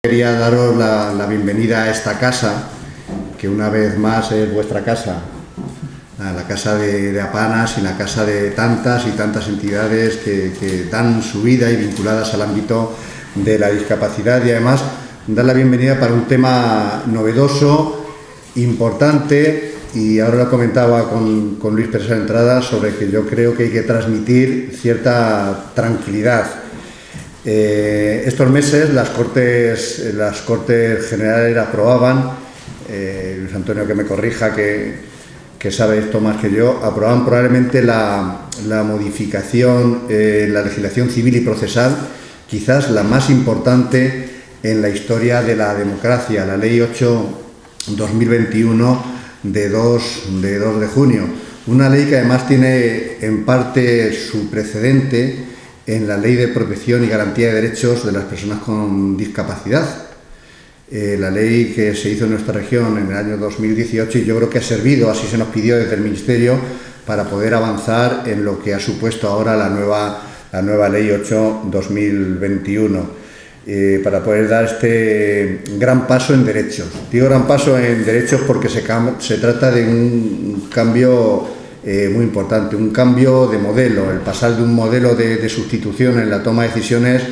Quería daros la bienvenida a esta casa, que una vez más es vuestra casa, la casa de Apanas y la casa de tantas y tantas entidades que dan su vida y vinculadas al ámbito de la discapacidad, y además dar la bienvenida para un tema novedoso, importante, y ahora lo comentaba con Luis Pérez a la entrada, sobre que yo creo que hay que transmitir cierta tranquilidad. Estos meses las Cortes Generales aprobaban, Luis Antonio que me corrija, que sabe esto más que yo, aprobaban probablemente la modificación en la legislación civil y procesal, quizás la más importante en la historia de la democracia, la Ley 8/2021 de 2 de junio. Una ley que además tiene en parte su precedente en la Ley de Protección y Garantía de Derechos de las Personas con Discapacidad. La ley que se hizo en nuestra región en el año 2018, y yo creo que ha servido, así se nos pidió desde el Ministerio, para poder avanzar en lo que ha supuesto ahora la nueva Ley 8/2021, para poder dar este gran paso en derechos. Digo gran paso en derechos porque se trata de un cambio muy importante, un cambio de modelo, el pasar de un modelo de sustitución en la toma de decisiones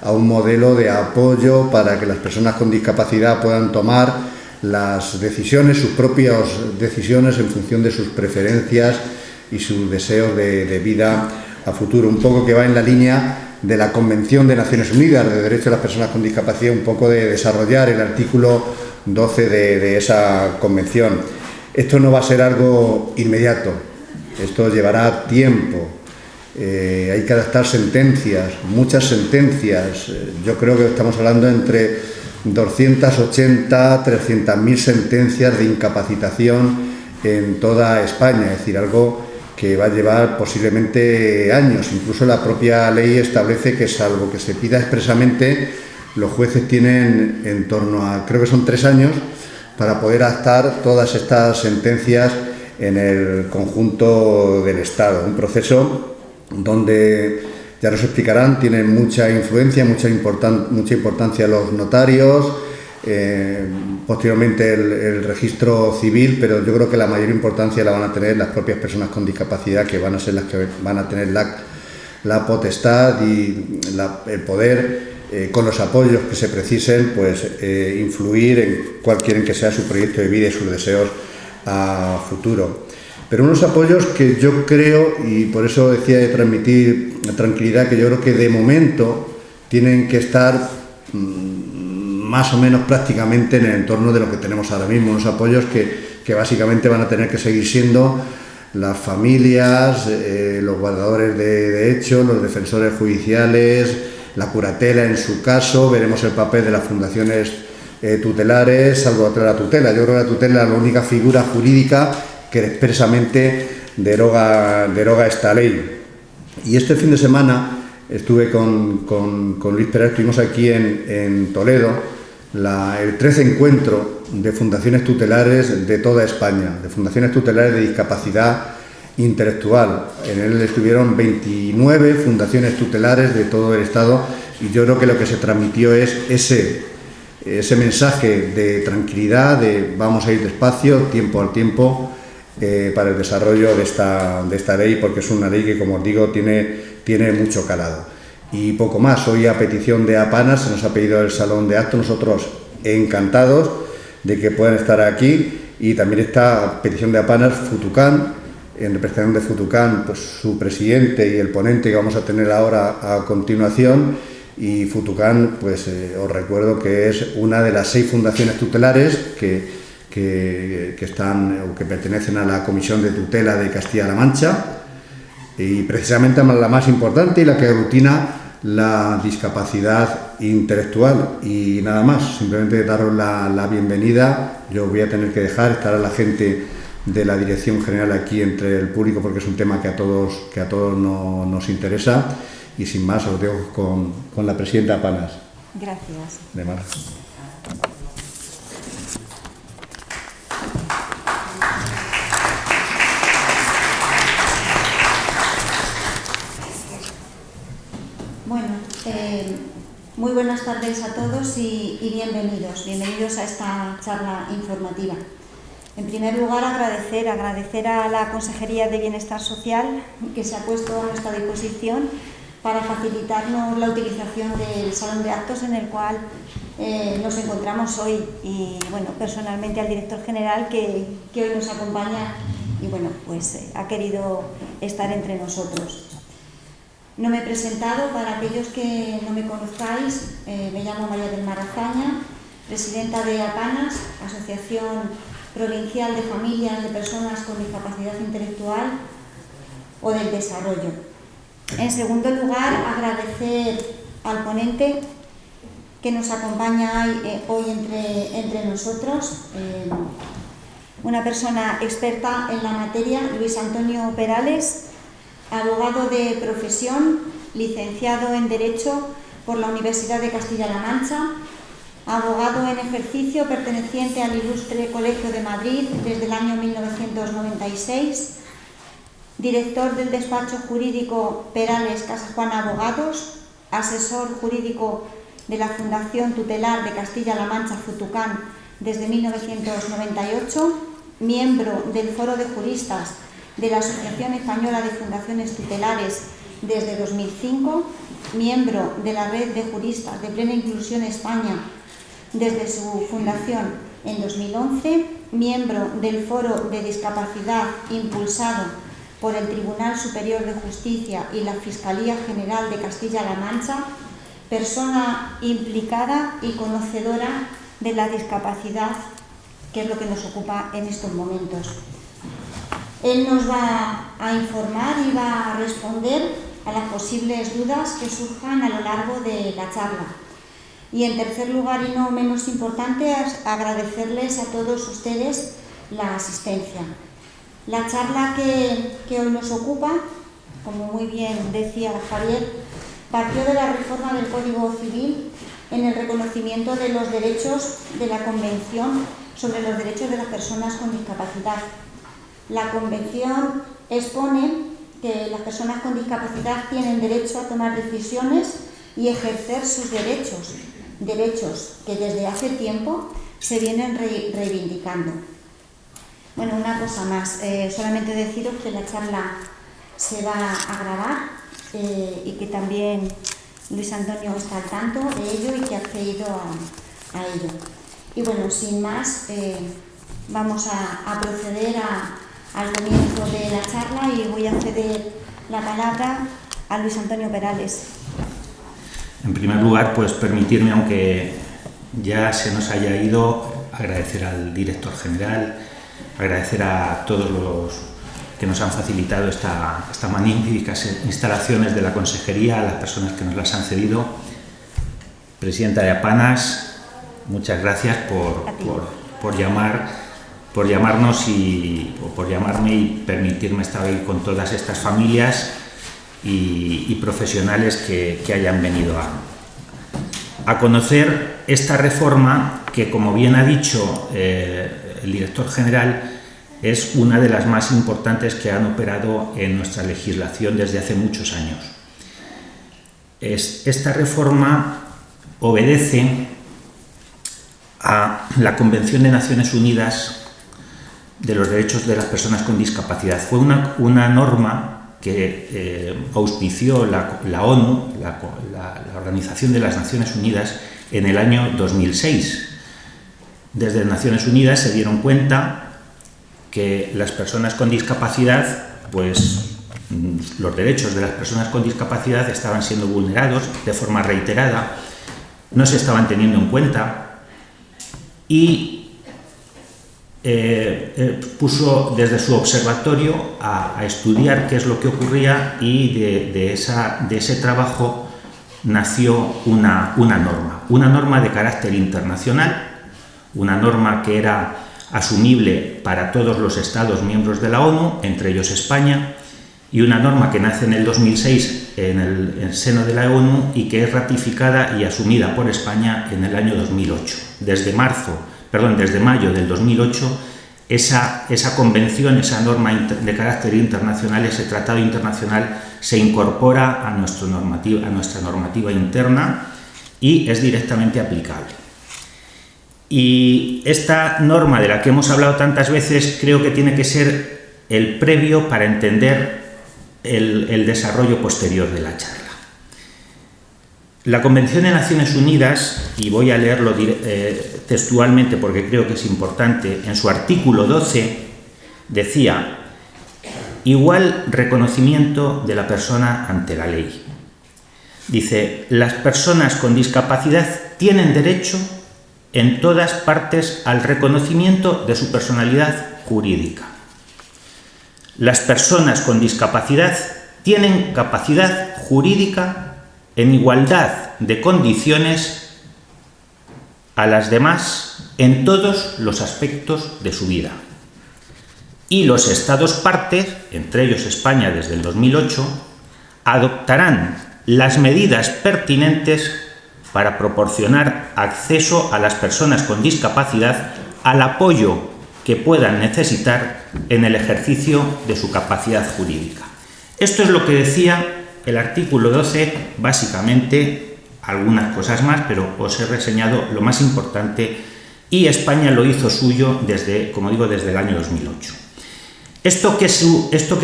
a un modelo de apoyo para que las personas con discapacidad puedan tomar las decisiones, sus propias decisiones en función de sus preferencias y sus deseos de vida a futuro. Un poco que va en la línea de la Convención de Naciones Unidas de Derechos de las Personas con Discapacidad, un poco de desarrollar el artículo 12 de esa convención. Esto no va a ser algo inmediato. Esto llevará tiempo, hay que adaptar sentencias, muchas sentencias. Yo creo que estamos hablando entre 280, 300.000 sentencias de incapacitación en toda España, es decir, algo que va a llevar posiblemente años. Incluso la propia ley establece que, salvo que se pida expresamente, los jueces tienen en torno a, creo que son 3 años, para poder adaptar todas estas sentencias en el conjunto del Estado. Un proceso donde, ya nos explicarán, tienen mucha influencia, mucha importancia los notarios, posteriormente el registro civil, pero yo creo que la mayor importancia la van a tener las propias personas con discapacidad, que van a ser las que van a tener la potestad y el poder, con los apoyos que se precisen, pues influir en cuál quieren que sea su proyecto de vida y sus deseos a futuro. Pero unos apoyos que yo creo, y por eso decía de transmitir tranquilidad, que yo creo que de momento tienen que estar más o menos prácticamente en el entorno de lo que tenemos ahora mismo, unos apoyos que básicamente van a tener que seguir siendo las familias, los guardadores de derechos, los defensores judiciales, la curatela en su caso. Veremos el papel de las fundaciones tutelares, salvo la tutela. Yo creo que la tutela es la única figura jurídica que expresamente deroga esta ley. Y este fin de semana estuve con Luis Pérez, estuvimos aquí en Toledo, el 13 encuentro de fundaciones tutelares de toda España, de fundaciones tutelares de discapacidad intelectual. En él estuvieron 29 fundaciones tutelares de todo el Estado, y yo creo que lo que se transmitió es ese mensaje de tranquilidad, de vamos a ir despacio, tiempo al tiempo, para el desarrollo de esta ley, porque es una ley que, como os digo, tiene mucho calado. Y poco más. Hoy, a petición de Apanas, se nos ha pedido el salón de actos, nosotros encantados de que puedan estar aquí, y también está, a petición de Apanas, Futucán, en representación de Futucán, pues su presidente y el ponente que vamos a tener ahora a continuación. Y Futucán, pues os recuerdo que es una de las 6 fundaciones tutelares que están o que pertenecen a la Comisión de Tutela de Castilla-La Mancha, y precisamente la más importante y la que aglutina la discapacidad intelectual. Y nada más, simplemente daros la bienvenida. Yo voy a tener que estar a la gente de la Dirección General aquí entre el público, porque es un tema que a todos nos interesa. Y sin más, os dejo con la presidenta Apanas. Gracias. De más. Bueno, Muy buenas tardes a todos y bienvenidos a esta charla informativa. En primer lugar, agradecer a la Consejería de Bienestar Social que se ha puesto a nuestra disposición para facilitarnos la utilización del salón de actos en el cual nos encontramos hoy, y bueno, personalmente al director general que hoy nos acompaña y bueno, pues ha querido estar entre nosotros. No me he presentado, para aquellos que no me conozcáis, me llamo María del Mar Azaña, presidenta de APANAS, Asociación Provincial de Familias de Personas con Discapacidad Intelectual o del Desarrollo. En segundo lugar, agradecer al ponente que nos acompaña hoy entre nosotros, una persona experta en la materia, Luis Antonio Perales, abogado de profesión, licenciado en Derecho por la Universidad de Castilla-La Mancha, abogado en ejercicio perteneciente al Ilustre Colegio de Madrid desde el año 1996, director del despacho jurídico Perales Casajuana Abogados, asesor jurídico de la Fundación Tutelar de Castilla-La Mancha Futucán desde 1998, miembro del Foro de Juristas de la Asociación Española de Fundaciones Tutelares desde 2005, miembro de la Red de Juristas de Plena Inclusión España desde su fundación en 2011, miembro del Foro de Discapacidad impulsado por el Tribunal Superior de Justicia y la Fiscalía General de Castilla-La Mancha, persona implicada y conocedora de la discapacidad, que es lo que nos ocupa en estos momentos. Él nos va a informar y va a responder a las posibles dudas que surjan a lo largo de la charla. Y en tercer lugar, y no menos importante, es agradecerles a todos ustedes la asistencia. La charla que hoy nos ocupa, como muy bien decía Javier, partió de la reforma del Código Civil en el reconocimiento de los derechos de la Convención sobre los Derechos de las Personas con Discapacidad. La Convención expone que las personas con discapacidad tienen derecho a tomar decisiones y ejercer sus derechos que desde hace tiempo se vienen reivindicando. Bueno, una cosa más, solamente deciros que la charla se va a grabar y que también Luis Antonio está al tanto de ello y que ha accedido a ello. Y bueno, sin más, vamos a proceder al comienzo de la charla y voy a ceder la palabra a Luis Antonio Perales. En primer lugar, pues permitirme, aunque ya se nos haya ido, agradecer al director general, agradecer a todos los que nos han facilitado estas magníficas instalaciones de la consejería, a las personas que nos las han cedido. Presidenta de APANAS, muchas gracias por llamarnos y por llamarme y permitirme estar hoy con todas estas familias y profesionales que hayan venido a conocer esta reforma que, como bien ha dicho el director general, es una de las más importantes que han operado en nuestra legislación desde hace muchos años. Esta reforma obedece a la Convención de Naciones Unidas de los Derechos de las Personas con Discapacidad. Fue una norma que auspició la ONU, la Organización de las Naciones Unidas, en el año 2006. Desde Naciones Unidas se dieron cuenta que las personas con discapacidad, pues los derechos de las personas con discapacidad estaban siendo vulnerados de forma reiterada, no se estaban teniendo en cuenta y puso desde su observatorio a estudiar qué es lo que ocurría y de ese trabajo nació una norma de carácter internacional, una norma que era asumible para todos los Estados miembros de la ONU, entre ellos España, y una norma que nace en el 2006 en el seno de la ONU y que es ratificada y asumida por España en el año 2008. Desde mayo del 2008, esa convención, esa norma de carácter internacional, ese tratado internacional se incorpora a nuestra normativa interna y es directamente aplicable. Y esta norma de la que hemos hablado tantas veces creo que tiene que ser el previo para entender el desarrollo posterior de la charla. La Convención de Naciones Unidas, y voy a leerlo textualmente porque creo que es importante, en su artículo 12 decía: igual reconocimiento de la persona ante la ley. Dice: las personas con discapacidad tienen derecho en todas partes al reconocimiento de su personalidad jurídica. Las personas con discapacidad tienen capacidad jurídica en igualdad de condiciones a las demás en todos los aspectos de su vida. Y los Estados partes, entre ellos España desde el 2008, adoptarán las medidas pertinentes para proporcionar acceso a las personas con discapacidad al apoyo que puedan necesitar en el ejercicio de su capacidad jurídica. Esto es lo que decía el artículo 12, básicamente, algunas cosas más, pero os he reseñado lo más importante, y España lo hizo suyo desde, como digo, desde el año 2008. ¿Esto qué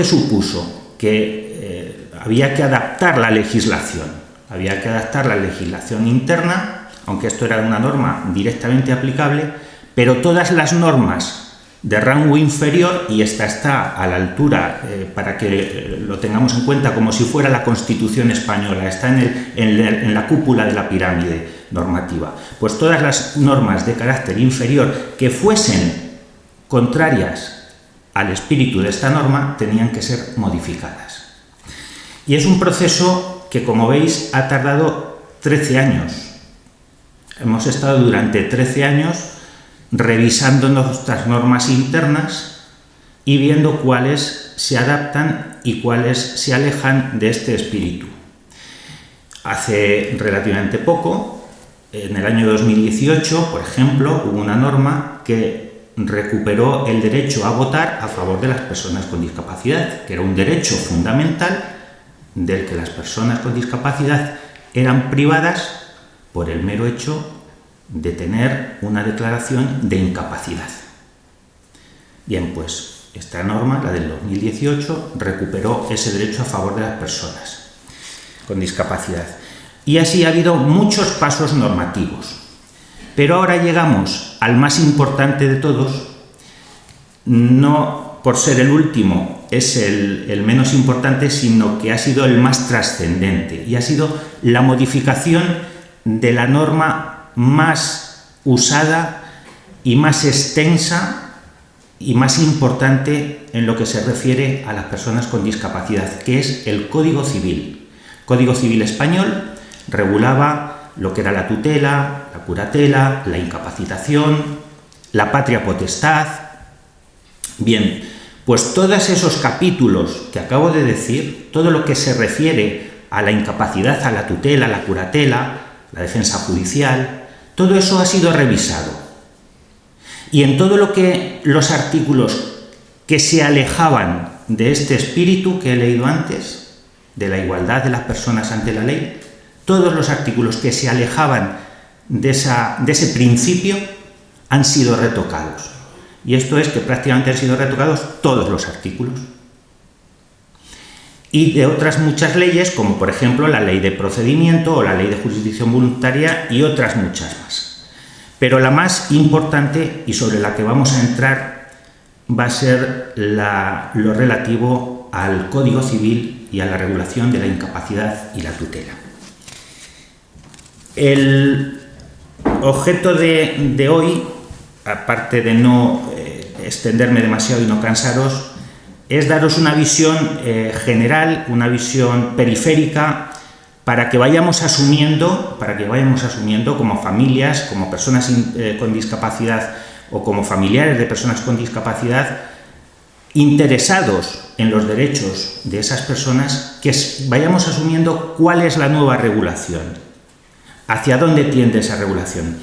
supuso? Que había que adaptar la legislación. Había que adaptar la legislación interna, aunque esto era una norma directamente aplicable, pero todas las normas de rango inferior, y esta está a la altura, para que lo tengamos en cuenta, como si fuera la Constitución española, está en la cúpula de la pirámide normativa, pues todas las normas de carácter inferior que fuesen contrarias al espíritu de esta norma tenían que ser modificadas. Y es un proceso que, como veis, ha tardado 13 años. Hemos estado durante 13 años revisando nuestras normas internas y viendo cuáles se adaptan y cuáles se alejan de este espíritu. Hace relativamente poco, en el año 2018, por ejemplo, hubo una norma que recuperó el derecho a votar a favor de las personas con discapacidad, que era un derecho fundamental del que las personas con discapacidad eran privadas por el mero hecho de tener una declaración de incapacidad. Bien, pues esta norma, la del 2018, recuperó ese derecho a favor de las personas con discapacidad. Y así ha habido muchos pasos normativos. Pero ahora llegamos al más importante de todos, no por ser el último es el menos importante, sino que ha sido el más trascendente, y ha sido la modificación de la norma más usada y más extensa y más importante en lo que se refiere a las personas con discapacidad, que es el Código Civil. El Código Civil español regulaba lo que era la tutela, la curatela, la incapacitación, la patria potestad. Bien, pues todos esos capítulos que acabo de decir, todo lo que se refiere a la incapacidad, a la tutela, a la curatela, la defensa judicial, todo eso ha sido revisado. Y en todo lo que los artículos que se alejaban de este espíritu que he leído antes, de la igualdad de las personas ante la ley, todos los artículos que se alejaban de ese principio han sido retocados. Y esto es que prácticamente han sido retocados todos los artículos. Y de otras muchas leyes, como por ejemplo la ley de procedimiento o la ley de jurisdicción voluntaria y otras muchas más. Pero la más importante y sobre la que vamos a entrar va a ser lo relativo al Código Civil y a la regulación de la incapacidad y la tutela. El objeto de hoy, aparte de no extenderme demasiado y no cansaros, es daros una visión general, una visión periférica, para que vayamos asumiendo como familias, como personas con discapacidad o como familiares de personas con discapacidad, interesados en los derechos de esas personas, que vayamos asumiendo cuál es la nueva regulación, hacia dónde tiende esa regulación.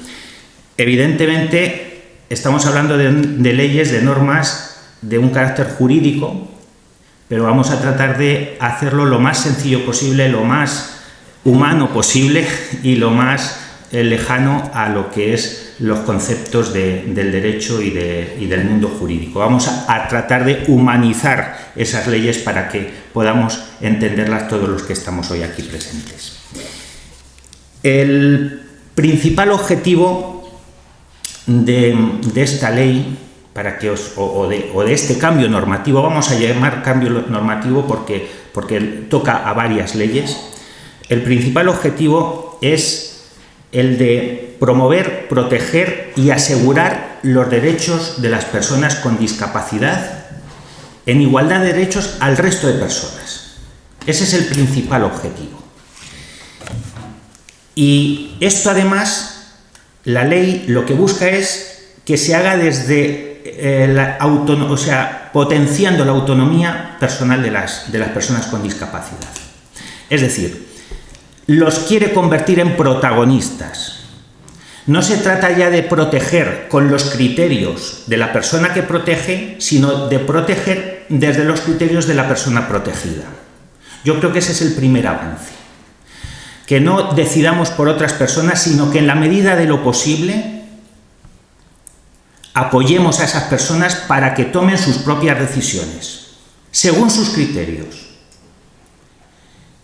Evidentemente, estamos hablando de leyes, de normas de un carácter jurídico, pero vamos a tratar de hacerlo lo más sencillo posible, lo más humano posible y lo más lejano a lo que es los conceptos del derecho y del mundo jurídico. Vamos a tratar de humanizar esas leyes para que podamos entenderlas todos los que estamos hoy aquí presentes. El principal objetivo de esta ley, o de este cambio normativo, vamos a llamar cambio normativo porque toca a varias leyes, el principal objetivo es el de promover, proteger y asegurar los derechos de las personas con discapacidad en igualdad de derechos al resto de personas. Ese es el principal objetivo. Y esto, además, la ley lo que busca es que se haga desde potenciando la autonomía personal de las personas con discapacidad. Es decir, los quiere convertir en protagonistas. No se trata ya de proteger con los criterios de la persona que protege, sino de proteger desde los criterios de la persona protegida. Yo creo que ese es el primer avance. Que no decidamos por otras personas, sino que en la medida de lo posible apoyemos a esas personas para que tomen sus propias decisiones, según sus criterios,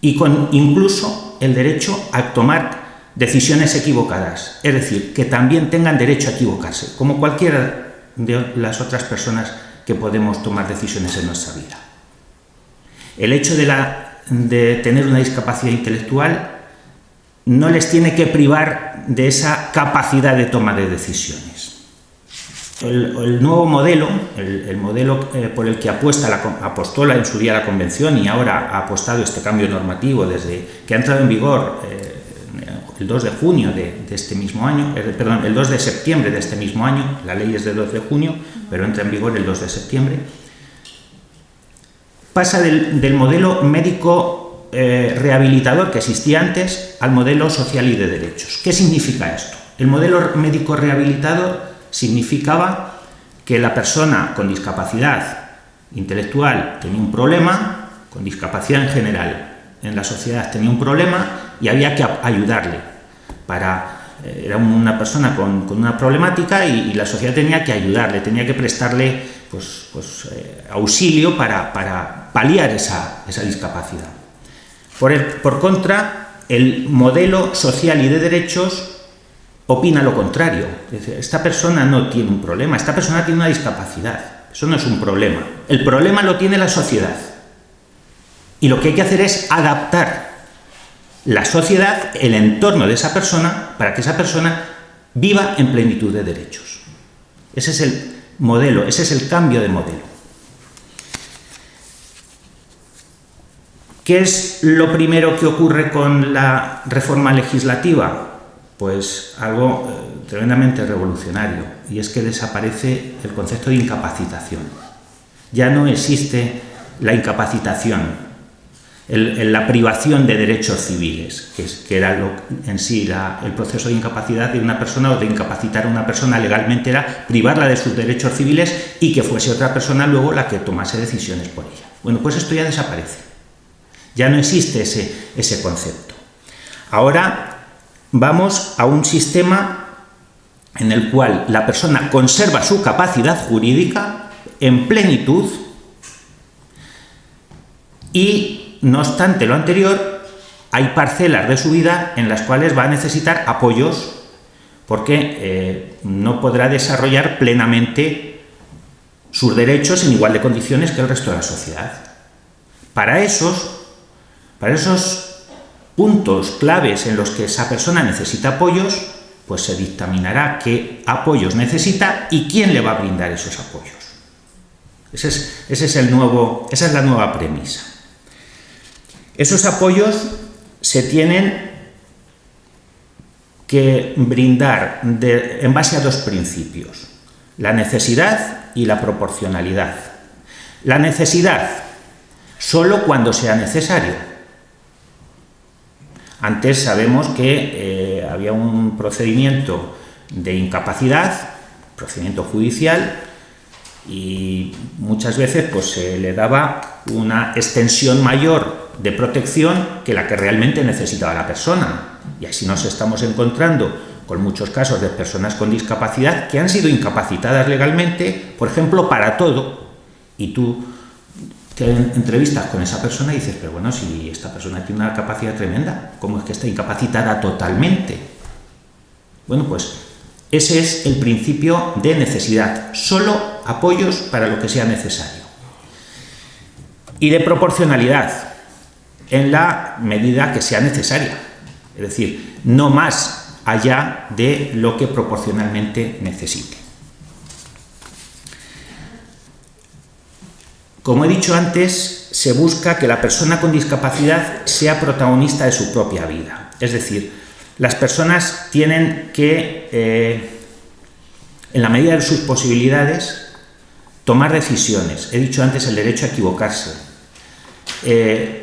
y con incluso el derecho a tomar decisiones equivocadas, es decir, que también tengan derecho a equivocarse, como cualquiera de las otras personas que podemos tomar decisiones en nuestra vida. El hecho de tener una discapacidad intelectual no les tiene que privar de esa capacidad de toma de decisiones. El nuevo modelo, el modelo por el que apostó en su día la Convención y ahora ha apostado este cambio normativo desde que ha entrado en vigor el 2 de junio de este mismo año, el 2 de septiembre de este mismo año, la ley es del 2 de junio, pero entra en vigor el 2 de septiembre, pasa del modelo médico rehabilitador que existía antes al modelo social y de derechos. ¿Qué significa esto? El modelo médico rehabilitador significaba que la persona con discapacidad intelectual tenía un problema, con discapacidad en general en la sociedad tenía un problema y había que ayudarle. Era una persona con una problemática y la sociedad tenía que ayudarle, tenía que prestarle auxilio para paliar esa discapacidad. Por contra, el modelo social y de derechos opina lo contrario. Es decir, esta persona no tiene un problema, esta persona tiene una discapacidad. Eso no es un problema. El problema lo tiene la sociedad. Y lo que hay que hacer es adaptar la sociedad, el entorno de esa persona, para que esa persona viva en plenitud de derechos. Ese es el modelo, ese es el cambio de modelo. ¿Qué es lo primero que ocurre con la reforma legislativa? Pues algo tremendamente revolucionario, y es que desaparece el concepto de incapacitación. Ya no existe la incapacitación, la privación de derechos civiles, que era en sí el proceso de incapacidad de una persona, o de incapacitar a una persona legalmente era privarla de sus derechos civiles y que fuese otra persona luego la que tomase decisiones por ella. Bueno, pues esto ya desaparece. Ya no existe ese concepto. Ahora vamos a un sistema en el cual la persona conserva su capacidad jurídica en plenitud y, no obstante lo anterior, hay parcelas de su vida en las cuales va a necesitar apoyos porque no podrá desarrollar plenamente sus derechos en igual de condiciones que el resto de la sociedad. Para esos puntos claves en los que esa persona necesita apoyos, pues se dictaminará qué apoyos necesita y quién le va a brindar esos apoyos. Esa es la nueva premisa. Esos apoyos se tienen que brindar en base a dos principios: la necesidad y la proporcionalidad. La necesidad, solo cuando sea necesario. Antes sabemos que había un procedimiento de incapacidad, procedimiento judicial, y muchas veces pues, se le daba una extensión mayor de protección que la que realmente necesitaba la persona. y así nos estamos encontrando con muchos casos de personas con discapacidad que han sido incapacitadas legalmente, por ejemplo, para todo, y tú te entrevistas con esa persona y dices, pero bueno, si esta persona tiene una capacidad tremenda, ¿cómo es que está incapacitada totalmente? Bueno, pues ese es el principio de necesidad, solo apoyos para lo que sea necesario. Y de proporcionalidad, en la medida que sea necesaria, es decir, no más allá de lo que proporcionalmente necesite. Como he dicho antes, se busca que la persona con discapacidad sea protagonista de su propia vida. Es decir, las personas tienen que, en la medida de sus posibilidades, tomar decisiones. He dicho antes el derecho a equivocarse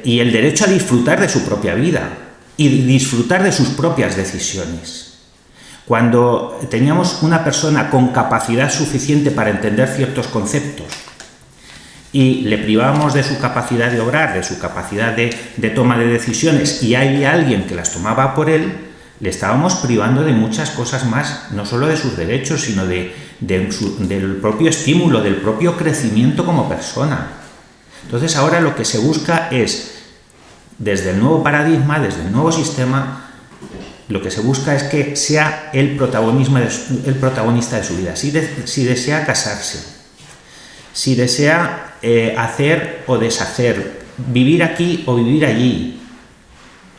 y el derecho a disfrutar de su propia vida y disfrutar de sus propias decisiones. Cuando teníamos una persona con capacidad suficiente para entender ciertos conceptos y le privábamos de su capacidad de obrar, de su capacidad de toma de decisiones, y hay alguien que las tomaba por él, le estábamos privando de muchas cosas más, no solo de sus derechos, sino del propio estímulo, del propio crecimiento como persona. Entonces ahora lo que se busca es, desde el nuevo paradigma, desde el nuevo sistema, lo que se busca es que sea el protagonista de su vida. Si desea casarse, si desea hacer o deshacer, vivir aquí o vivir allí,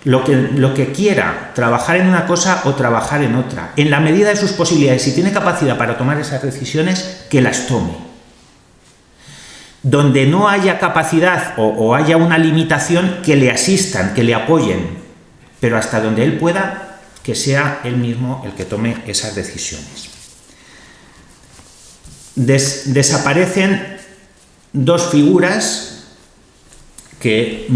lo que quiera, trabajar en una cosa o trabajar en otra, en la medida de sus posibilidades, si tiene capacidad para tomar esas decisiones, que las tome. Donde no haya capacidad o haya una limitación, que le asistan, que le apoyen, pero hasta donde él pueda, que sea él mismo el que tome esas decisiones. Desaparecen dos figuras que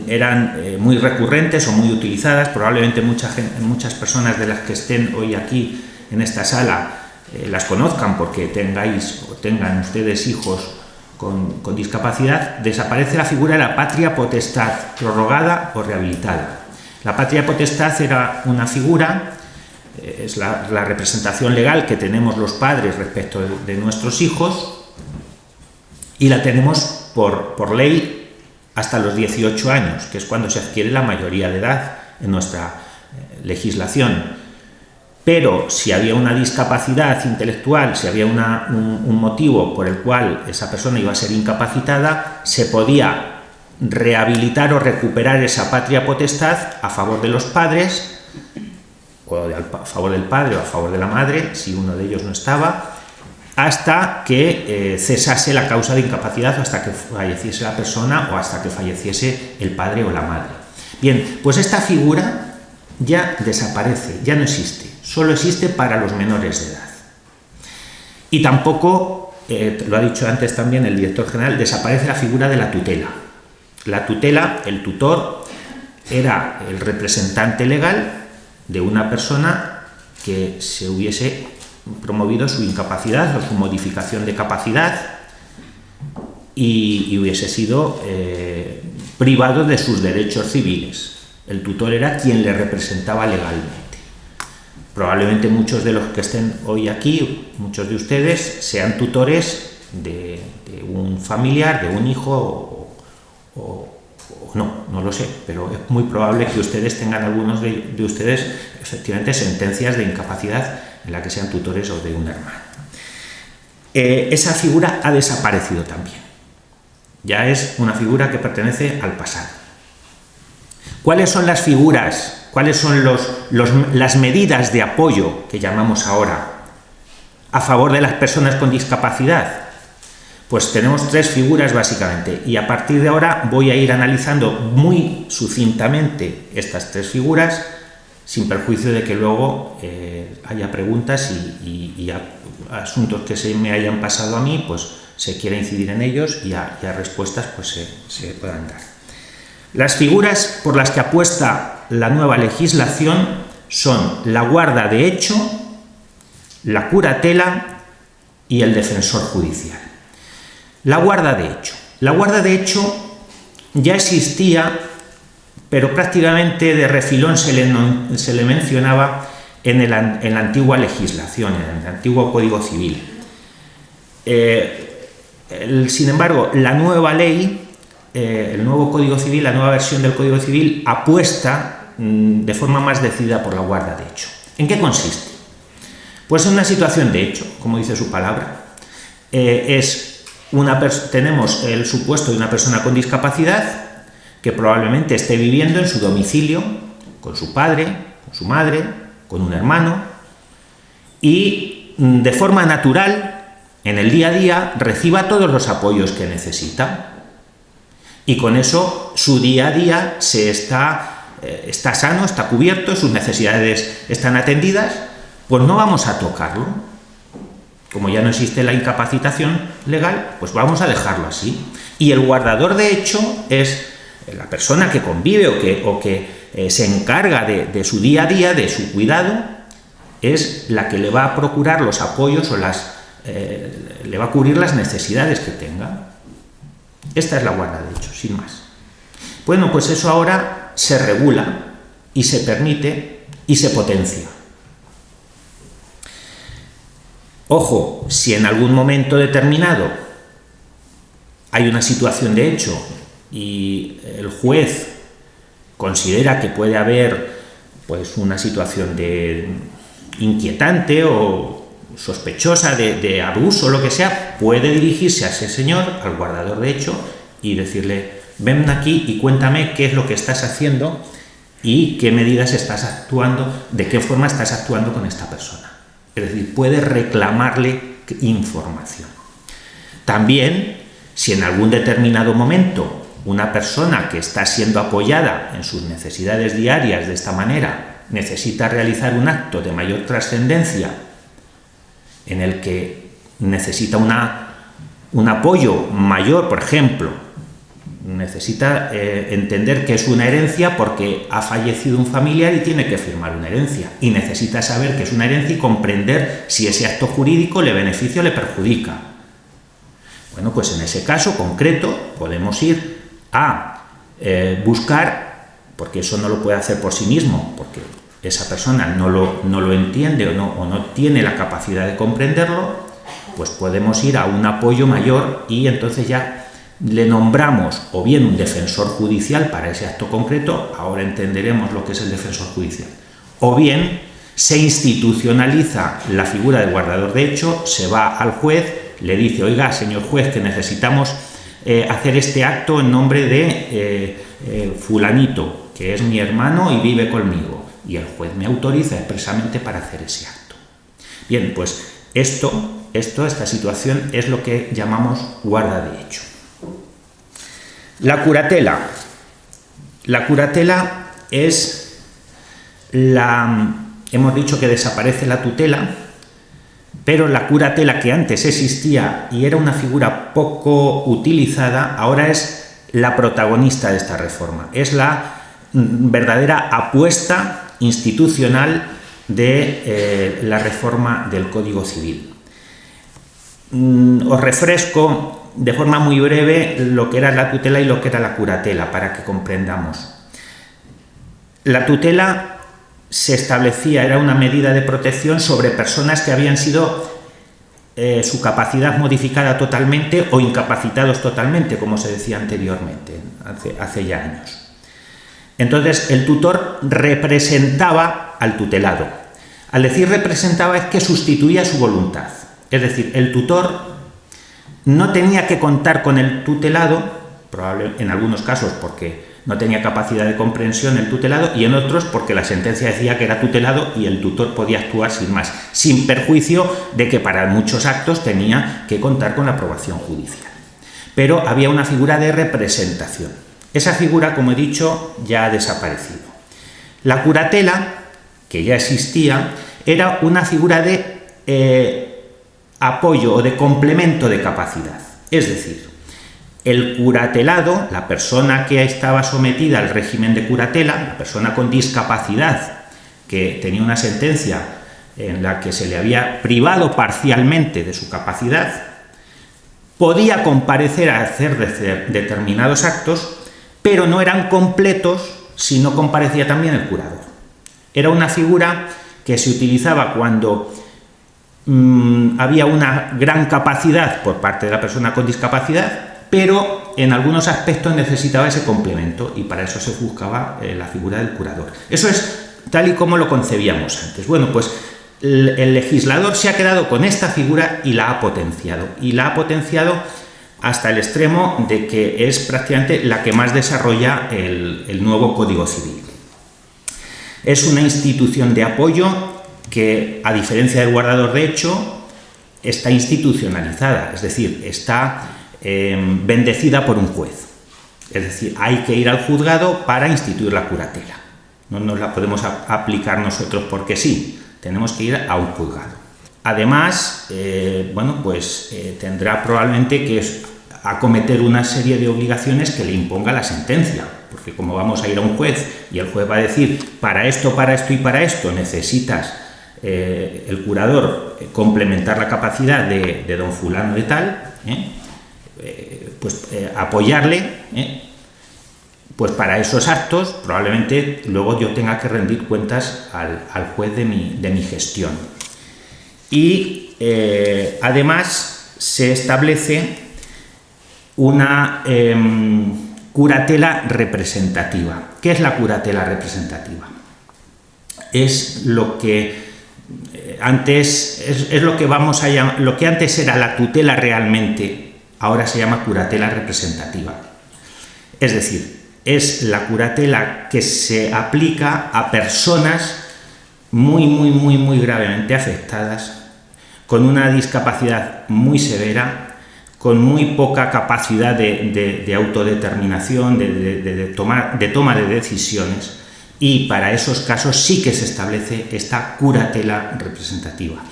eran muy recurrentes o muy utilizadas, probablemente muchas personas de las que estén hoy aquí en esta sala las conozcan porque tengan ustedes hijos con discapacidad. Desaparece la figura de la patria potestad, prorrogada o rehabilitada. La patria potestad era una figura, es la representación legal que tenemos los padres respecto de nuestros hijos, y la tenemos por ley hasta los 18 años, que es cuando se adquiere la mayoría de edad en nuestra legislación. Pero si había una discapacidad intelectual, si había un motivo por el cual esa persona iba a ser incapacitada, se podía rehabilitar o recuperar esa patria potestad a favor de los padres, o a favor del padre o a favor de la madre, si uno de ellos no estaba, hasta que cesase la causa de incapacidad, o hasta que falleciese la persona o hasta que falleciese el padre o la madre. Bien, pues esta figura ya desaparece, ya no existe, solo existe para los menores de edad. Y tampoco, lo ha dicho antes también el director general, desaparece la figura de la tutela. La tutela, el tutor, era el representante legal de una persona que se hubiese promovido su incapacidad o su modificación de capacidad y hubiese sido privado de sus derechos civiles. El tutor era quien le representaba legalmente. Probablemente muchos de los que estén hoy aquí, muchos de ustedes, sean tutores de un familiar, de un hijo o no lo sé, pero es muy probable que ustedes tengan, algunos de ustedes, efectivamente, sentencias de incapacidad en la que sean tutores o de un hermano. Esa figura ha desaparecido también. Ya es una figura que pertenece al pasado. ¿Cuáles son las figuras? ¿Cuáles son las medidas de apoyo que llamamos ahora a favor de las personas con discapacidad? Pues tenemos tres figuras básicamente, y a partir de ahora voy a ir analizando muy sucintamente estas tres figuras, sin perjuicio de que luego haya preguntas y asuntos que se me hayan pasado a mí, pues se quiera incidir en ellos y a respuestas pues se puedan dar. Las figuras por las que apuesta la nueva legislación son la guarda de hecho, la curatela y el defensor judicial. La guarda de hecho. La guarda de hecho ya existía pero prácticamente de refilón se le mencionaba en la antigua legislación, en el antiguo Código Civil. Sin embargo, la nueva ley, el nuevo Código Civil, la nueva versión del Código Civil, apuesta de forma más decidida por la guarda de hecho. ¿En qué consiste? Pues en una situación de hecho, como dice su palabra. Tenemos el supuesto de una persona con discapacidad que probablemente esté viviendo en su domicilio, con su padre, con su madre, con un hermano, y de forma natural, en el día a día, reciba todos los apoyos que necesita. Y con eso su día a día está sano, está cubierto, sus necesidades están atendidas, pues no vamos a tocarlo. Como ya no existe la incapacitación legal, pues vamos a dejarlo así. Y el guardador de hecho es la persona que convive o que se encarga de su día a día, de su cuidado, es la que le va a procurar los apoyos o le va a cubrir las necesidades que tenga. Esta es la guarda de hecho, sin más. Bueno, pues eso ahora se regula y se permite y se potencia. Ojo, si en algún momento determinado hay una situación de hecho y el juez considera que puede haber pues una situación inquietante o sospechosa de abuso o lo que sea, puede dirigirse a ese señor, al guardador de hecho, y decirle: ven aquí y cuéntame qué es lo que estás haciendo y qué medidas estás actuando, de qué forma estás actuando con esta persona. Es decir, puede reclamarle información. También, si en algún determinado momento una persona que está siendo apoyada en sus necesidades diarias de esta manera necesita realizar un acto de mayor trascendencia en el que necesita un apoyo mayor, por ejemplo, necesita entender que es una herencia porque ha fallecido un familiar y tiene que firmar una herencia, y necesita saber que es una herencia y comprender si ese acto jurídico le beneficia o le perjudica. Bueno, pues en ese caso concreto podemos ir a buscar, porque eso no lo puede hacer por sí mismo, porque esa persona no lo entiende o no tiene la capacidad de comprenderlo, pues podemos ir a un apoyo mayor y entonces ya le nombramos o bien un defensor judicial para ese acto concreto, ahora entenderemos lo que es el defensor judicial, o bien se institucionaliza la figura del guardador de hecho, se va al juez, le dice: oiga, señor juez, que necesitamos hacer este acto en nombre de fulanito, que es mi hermano y vive conmigo, y el juez me autoriza expresamente para hacer ese acto. Bien, pues esta situación es lo que llamamos guarda de hecho. La curatela. La curatela es hemos dicho que desaparece la tutela, pero la curatela, que antes existía y era una figura poco utilizada, ahora es la protagonista de esta reforma. Es la verdadera apuesta institucional de la reforma del Código Civil. Os refresco de forma muy breve lo que era la tutela y lo que era la curatela, para que comprendamos. La tutela se establecía, era una medida de protección sobre personas que habían sido su capacidad modificada totalmente o incapacitados totalmente, como se decía anteriormente, hace ya años. Entonces, el tutor representaba al tutelado. Al decir representaba, es que sustituía su voluntad. Es decir, el tutor no tenía que contar con el tutelado, probablemente en algunos casos porque no tenía capacidad de comprensión el tutelado, y en otros porque la sentencia decía que era tutelado y el tutor podía actuar sin más, sin perjuicio de que para muchos actos tenía que contar con la aprobación judicial. Pero había una figura de representación. Esa figura, como he dicho, ya ha desaparecido. La curatela, que ya existía, era una figura de apoyo o de complemento de capacidad. Es decir, el curatelado, la persona que estaba sometida al régimen de curatela, la persona con discapacidad que tenía una sentencia en la que se le había privado parcialmente de su capacidad, podía comparecer a hacer determinados actos, pero no eran completos si no comparecía también el curador. Era una figura que se utilizaba cuando había una gran capacidad por parte de la persona con discapacidad, pero en algunos aspectos necesitaba ese complemento, y para eso se buscaba la figura del curador. Eso es tal y como lo concebíamos antes. Bueno, pues el legislador se ha quedado con esta figura y la ha potenciado, hasta el extremo de que es prácticamente la que más desarrolla el nuevo Código Civil. Es una institución de apoyo que, a diferencia del guardador de hecho, está institucionalizada, es decir, está bendecida por un juez. Es decir, hay que ir al juzgado para instituir la curatela. No nos la podemos aplicar nosotros porque sí, tenemos que ir a un juzgado. Además, tendrá probablemente que acometer una serie de obligaciones que le imponga la sentencia, porque como vamos a ir a un juez y el juez va a decir para esto y para esto necesitas el curador complementar la capacidad de don fulano de tal, apoyarle, pues para esos actos probablemente luego yo tenga que rendir cuentas al juez de mi gestión. Y además se establece una curatela representativa. ¿Qué es la curatela representativa? Es lo que antes es lo que vamos a llamar, lo que antes era la tutela realmente, ahora se llama curatela representativa. Es decir, es la curatela que se aplica a personas muy gravemente afectadas, con una discapacidad muy severa, con muy poca capacidad de autodeterminación, de toma de decisiones, y para esos casos sí que se establece esta curatela representativa.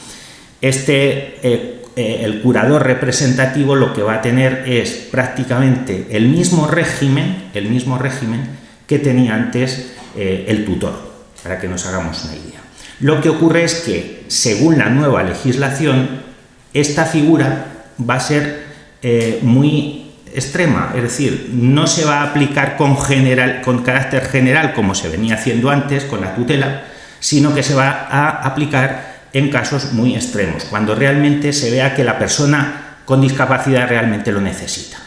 El curador representativo lo que va a tener es prácticamente el mismo régimen que tenía antes el tutor, para que nos hagamos una idea. Lo que ocurre es que, según la nueva legislación, esta figura va a ser muy extrema, es decir, no se va a aplicar con carácter general como se venía haciendo antes con la tutela, sino que se va a aplicar en casos muy extremos, cuando realmente se vea que la persona con discapacidad realmente lo necesita.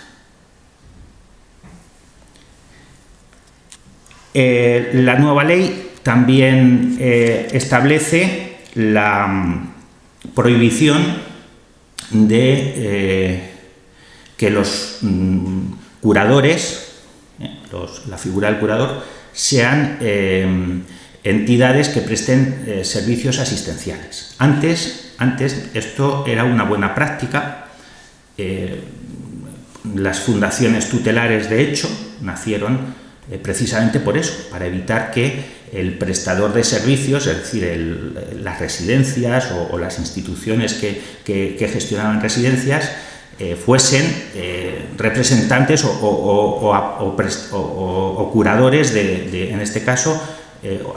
La nueva ley también establece la prohibición de que los curadores, la figura del curador, sean entidades que presten servicios asistenciales. Antes esto era una buena práctica. Las fundaciones tutelares, de hecho, nacieron precisamente por eso, para evitar que el prestador de servicios, es decir, las residencias o las instituciones que gestionaban residencias, fuesen representantes o curadores en este caso,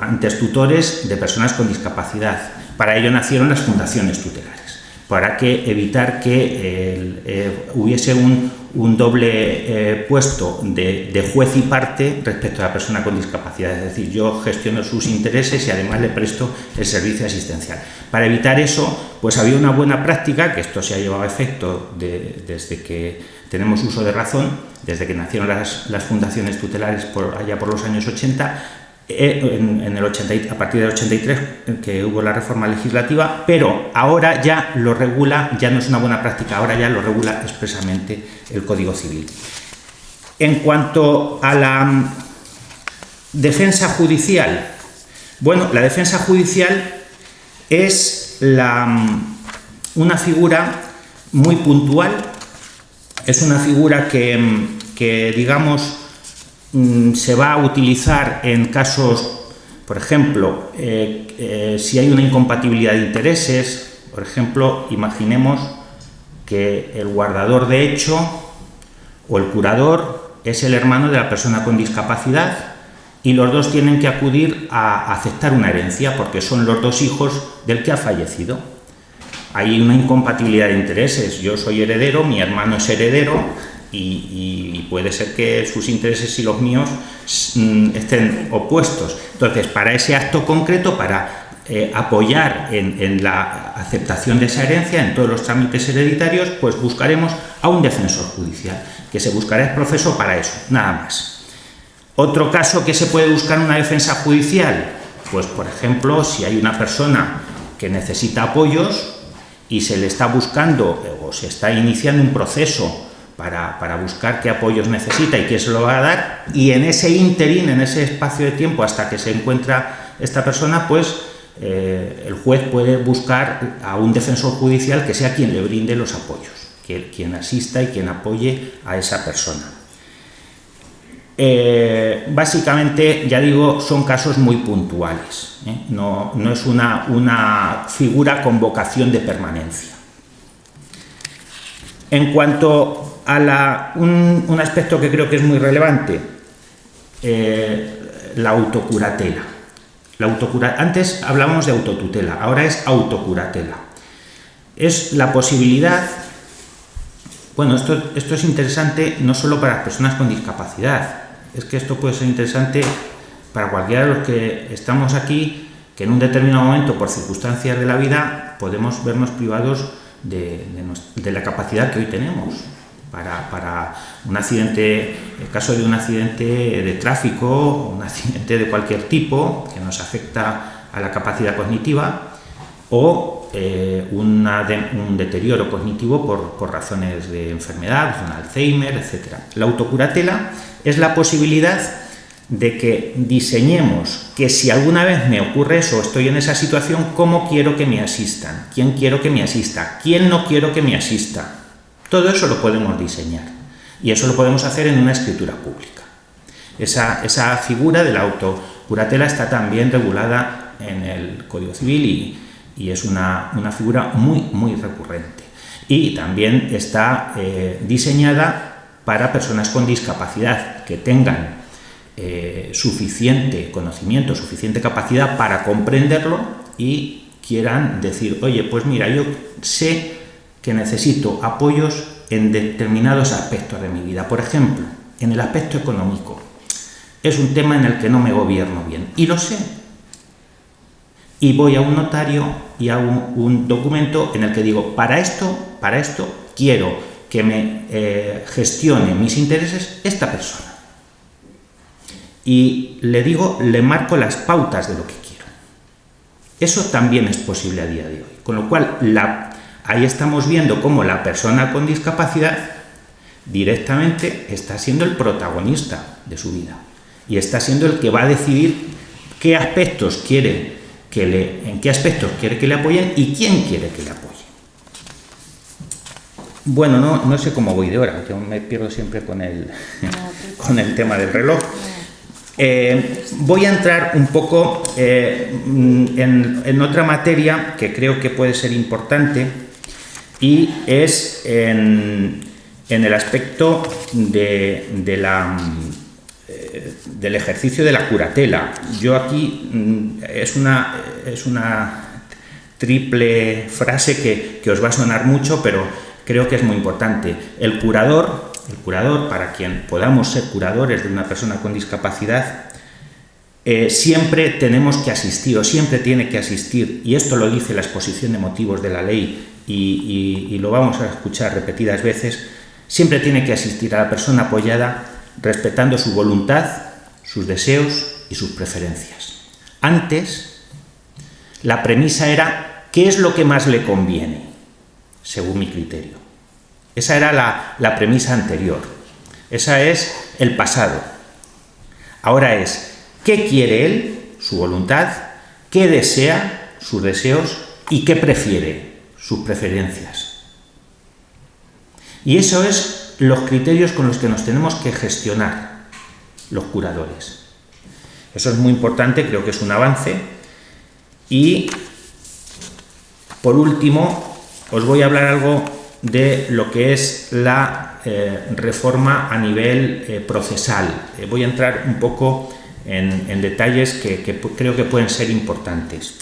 antes tutores de personas con discapacidad. Para ello nacieron las fundaciones tutelares, para evitar que hubiese un doble puesto de juez y parte respecto a la persona con discapacidad. Es decir, yo gestiono sus intereses y además le presto el servicio asistencial. Para evitar eso, pues había una buena práctica, que esto se ha llevado a efecto desde que tenemos uso de razón, desde que nacieron las fundaciones tutelares allá por los años 80, a partir del 83 que hubo la reforma legislativa, pero ahora ya lo regula, ya no es una buena práctica, ahora ya lo regula expresamente el Código Civil. En cuanto a la defensa judicial, bueno, la defensa judicial es una figura muy puntual, es una figura que digamos, se va a utilizar en casos, por ejemplo, si hay una incompatibilidad de intereses. Por ejemplo, imaginemos que el guardador de hecho o el curador es el hermano de la persona con discapacidad y los dos tienen que acudir a aceptar una herencia porque son los dos hijos del que ha fallecido. Hay una incompatibilidad de intereses, yo soy heredero, mi hermano es heredero, y puede ser que sus intereses y los míos estén opuestos. Entonces, para ese acto concreto, para apoyar en la aceptación de esa herencia en todos los trámites hereditarios, pues buscaremos a un defensor judicial, que se buscará el proceso para eso, nada más. Otro caso que se puede buscar una defensa judicial, pues por ejemplo, si hay una persona que necesita apoyos y se le está buscando o se está iniciando un proceso para buscar qué apoyos necesita y quién se lo va a dar, y en ese ínterin, en ese espacio de tiempo hasta que se encuentra esta persona, pues el juez puede buscar a un defensor judicial que sea quien le brinde los apoyos, quien asista y quien apoye a esa persona. Básicamente, ya digo, son casos muy puntuales, no es una figura con vocación de permanencia. En cuanto a un aspecto que creo que es muy relevante, la autocuratela. Antes hablábamos de autotutela, ahora es autocuratela. Es la posibilidad, bueno, esto es interesante no solo para las personas con discapacidad, es que esto puede ser interesante para cualquiera de los que estamos aquí, que en un determinado momento, por circunstancias de la vida, podemos vernos privados de la capacidad que hoy tenemos. Para un accidente, el caso de un accidente de tráfico, un accidente de cualquier tipo que nos afecta a la capacidad cognitiva, o un deterioro cognitivo por razones de enfermedad, un Alzheimer, etc. La autocuratela es la posibilidad de que diseñemos que si alguna vez me ocurre eso, estoy en esa situación, ¿cómo quiero que me asistan? ¿Quién quiero que me asista? ¿Quién no quiero que me asista? Todo eso lo podemos diseñar y eso lo podemos hacer en una escritura pública. Esa figura de la autocuratela está también regulada en el Código Civil y es una figura muy recurrente. Y también está diseñada para personas con discapacidad que tengan suficiente conocimiento, suficiente capacidad para comprenderlo y quieran decir, oye, pues mira, yo sé que necesito apoyos en determinados aspectos de mi vida. Por ejemplo, en el aspecto económico. Es un tema en el que no me gobierno bien. Y lo sé. Y voy a un notario y hago un documento en el que digo, para esto quiero que me gestione mis intereses esta persona. Y le marco las pautas de lo que quiero. Eso también es posible a día de hoy. Con lo cual, ahí estamos viendo cómo la persona con discapacidad directamente está siendo el protagonista de su vida y está siendo el que va a decidir en qué aspectos quiere que le apoyen y quién quiere que le apoye. Bueno, no sé cómo voy de hora, yo me pierdo siempre con el tema del reloj. Voy a entrar un poco en otra materia que creo que puede ser importante, y es en el aspecto del ejercicio de la curatela. Yo aquí es una triple frase que os va a sonar mucho, pero creo que es muy importante. El curador, para quien podamos ser curadores de una persona con discapacidad, siempre tenemos que asistir, o siempre tiene que asistir, y esto lo dice la exposición de motivos de la ley, y lo vamos a escuchar repetidas veces, siempre tiene que asistir a la persona apoyada respetando su voluntad, sus deseos y sus preferencias. Antes, la premisa era ¿qué es lo que más le conviene? Según mi criterio. Esa era la premisa anterior. Esa es el pasado. Ahora es ¿qué quiere él? Su voluntad. ¿Qué desea? Sus deseos. ¿Y qué prefiere? Sus preferencias. Y eso es los criterios con los que nos tenemos que gestionar los curadores. Eso es muy importante, creo que es un avance. Y por último, os voy a hablar algo de lo que es la reforma a nivel procesal. Voy a entrar un poco en detalles que creo que pueden ser importantes.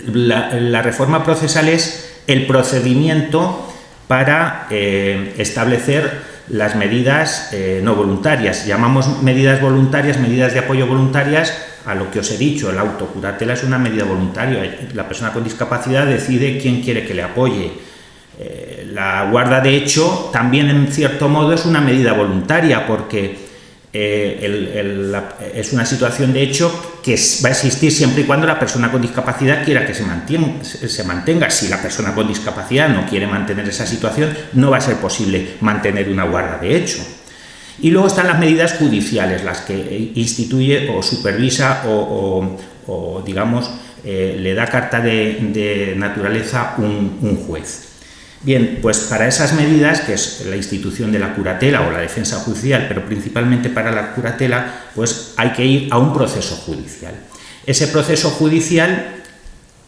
La reforma procesal es el procedimiento para establecer las medidas no voluntarias. Llamamos medidas voluntarias, medidas de apoyo voluntarias, a lo que os he dicho. La autocuratela es una medida voluntaria. La persona con discapacidad decide quién quiere que le apoye. La guarda de hecho también, en cierto modo, es una medida voluntaria, porque es una situación de hecho que va a existir siempre y cuando la persona con discapacidad quiera que se mantenga. Si la persona con discapacidad no quiere mantener esa situación, no va a ser posible mantener una guarda de hecho. Y luego están las medidas judiciales, las que instituye o supervisa o digamos, le da carta de naturaleza un juez. Bien, pues para esas medidas, que es la institución de la curatela o la defensa judicial, pero principalmente para la curatela, pues hay que ir a un proceso judicial. Ese proceso judicial,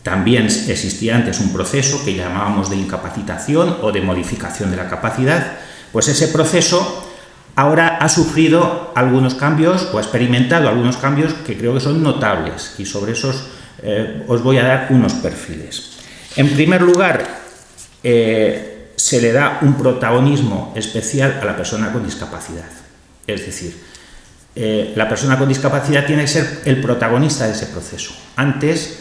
también existía antes un proceso que llamábamos de incapacitación o de modificación de la capacidad, pues ese proceso ahora ha sufrido algunos cambios o ha experimentado algunos cambios que creo que son notables, y sobre esos os voy a dar unos perfiles. En primer lugar, se le da un protagonismo especial a la persona con discapacidad. Es decir, la persona con discapacidad tiene que ser el protagonista de ese proceso. Antes,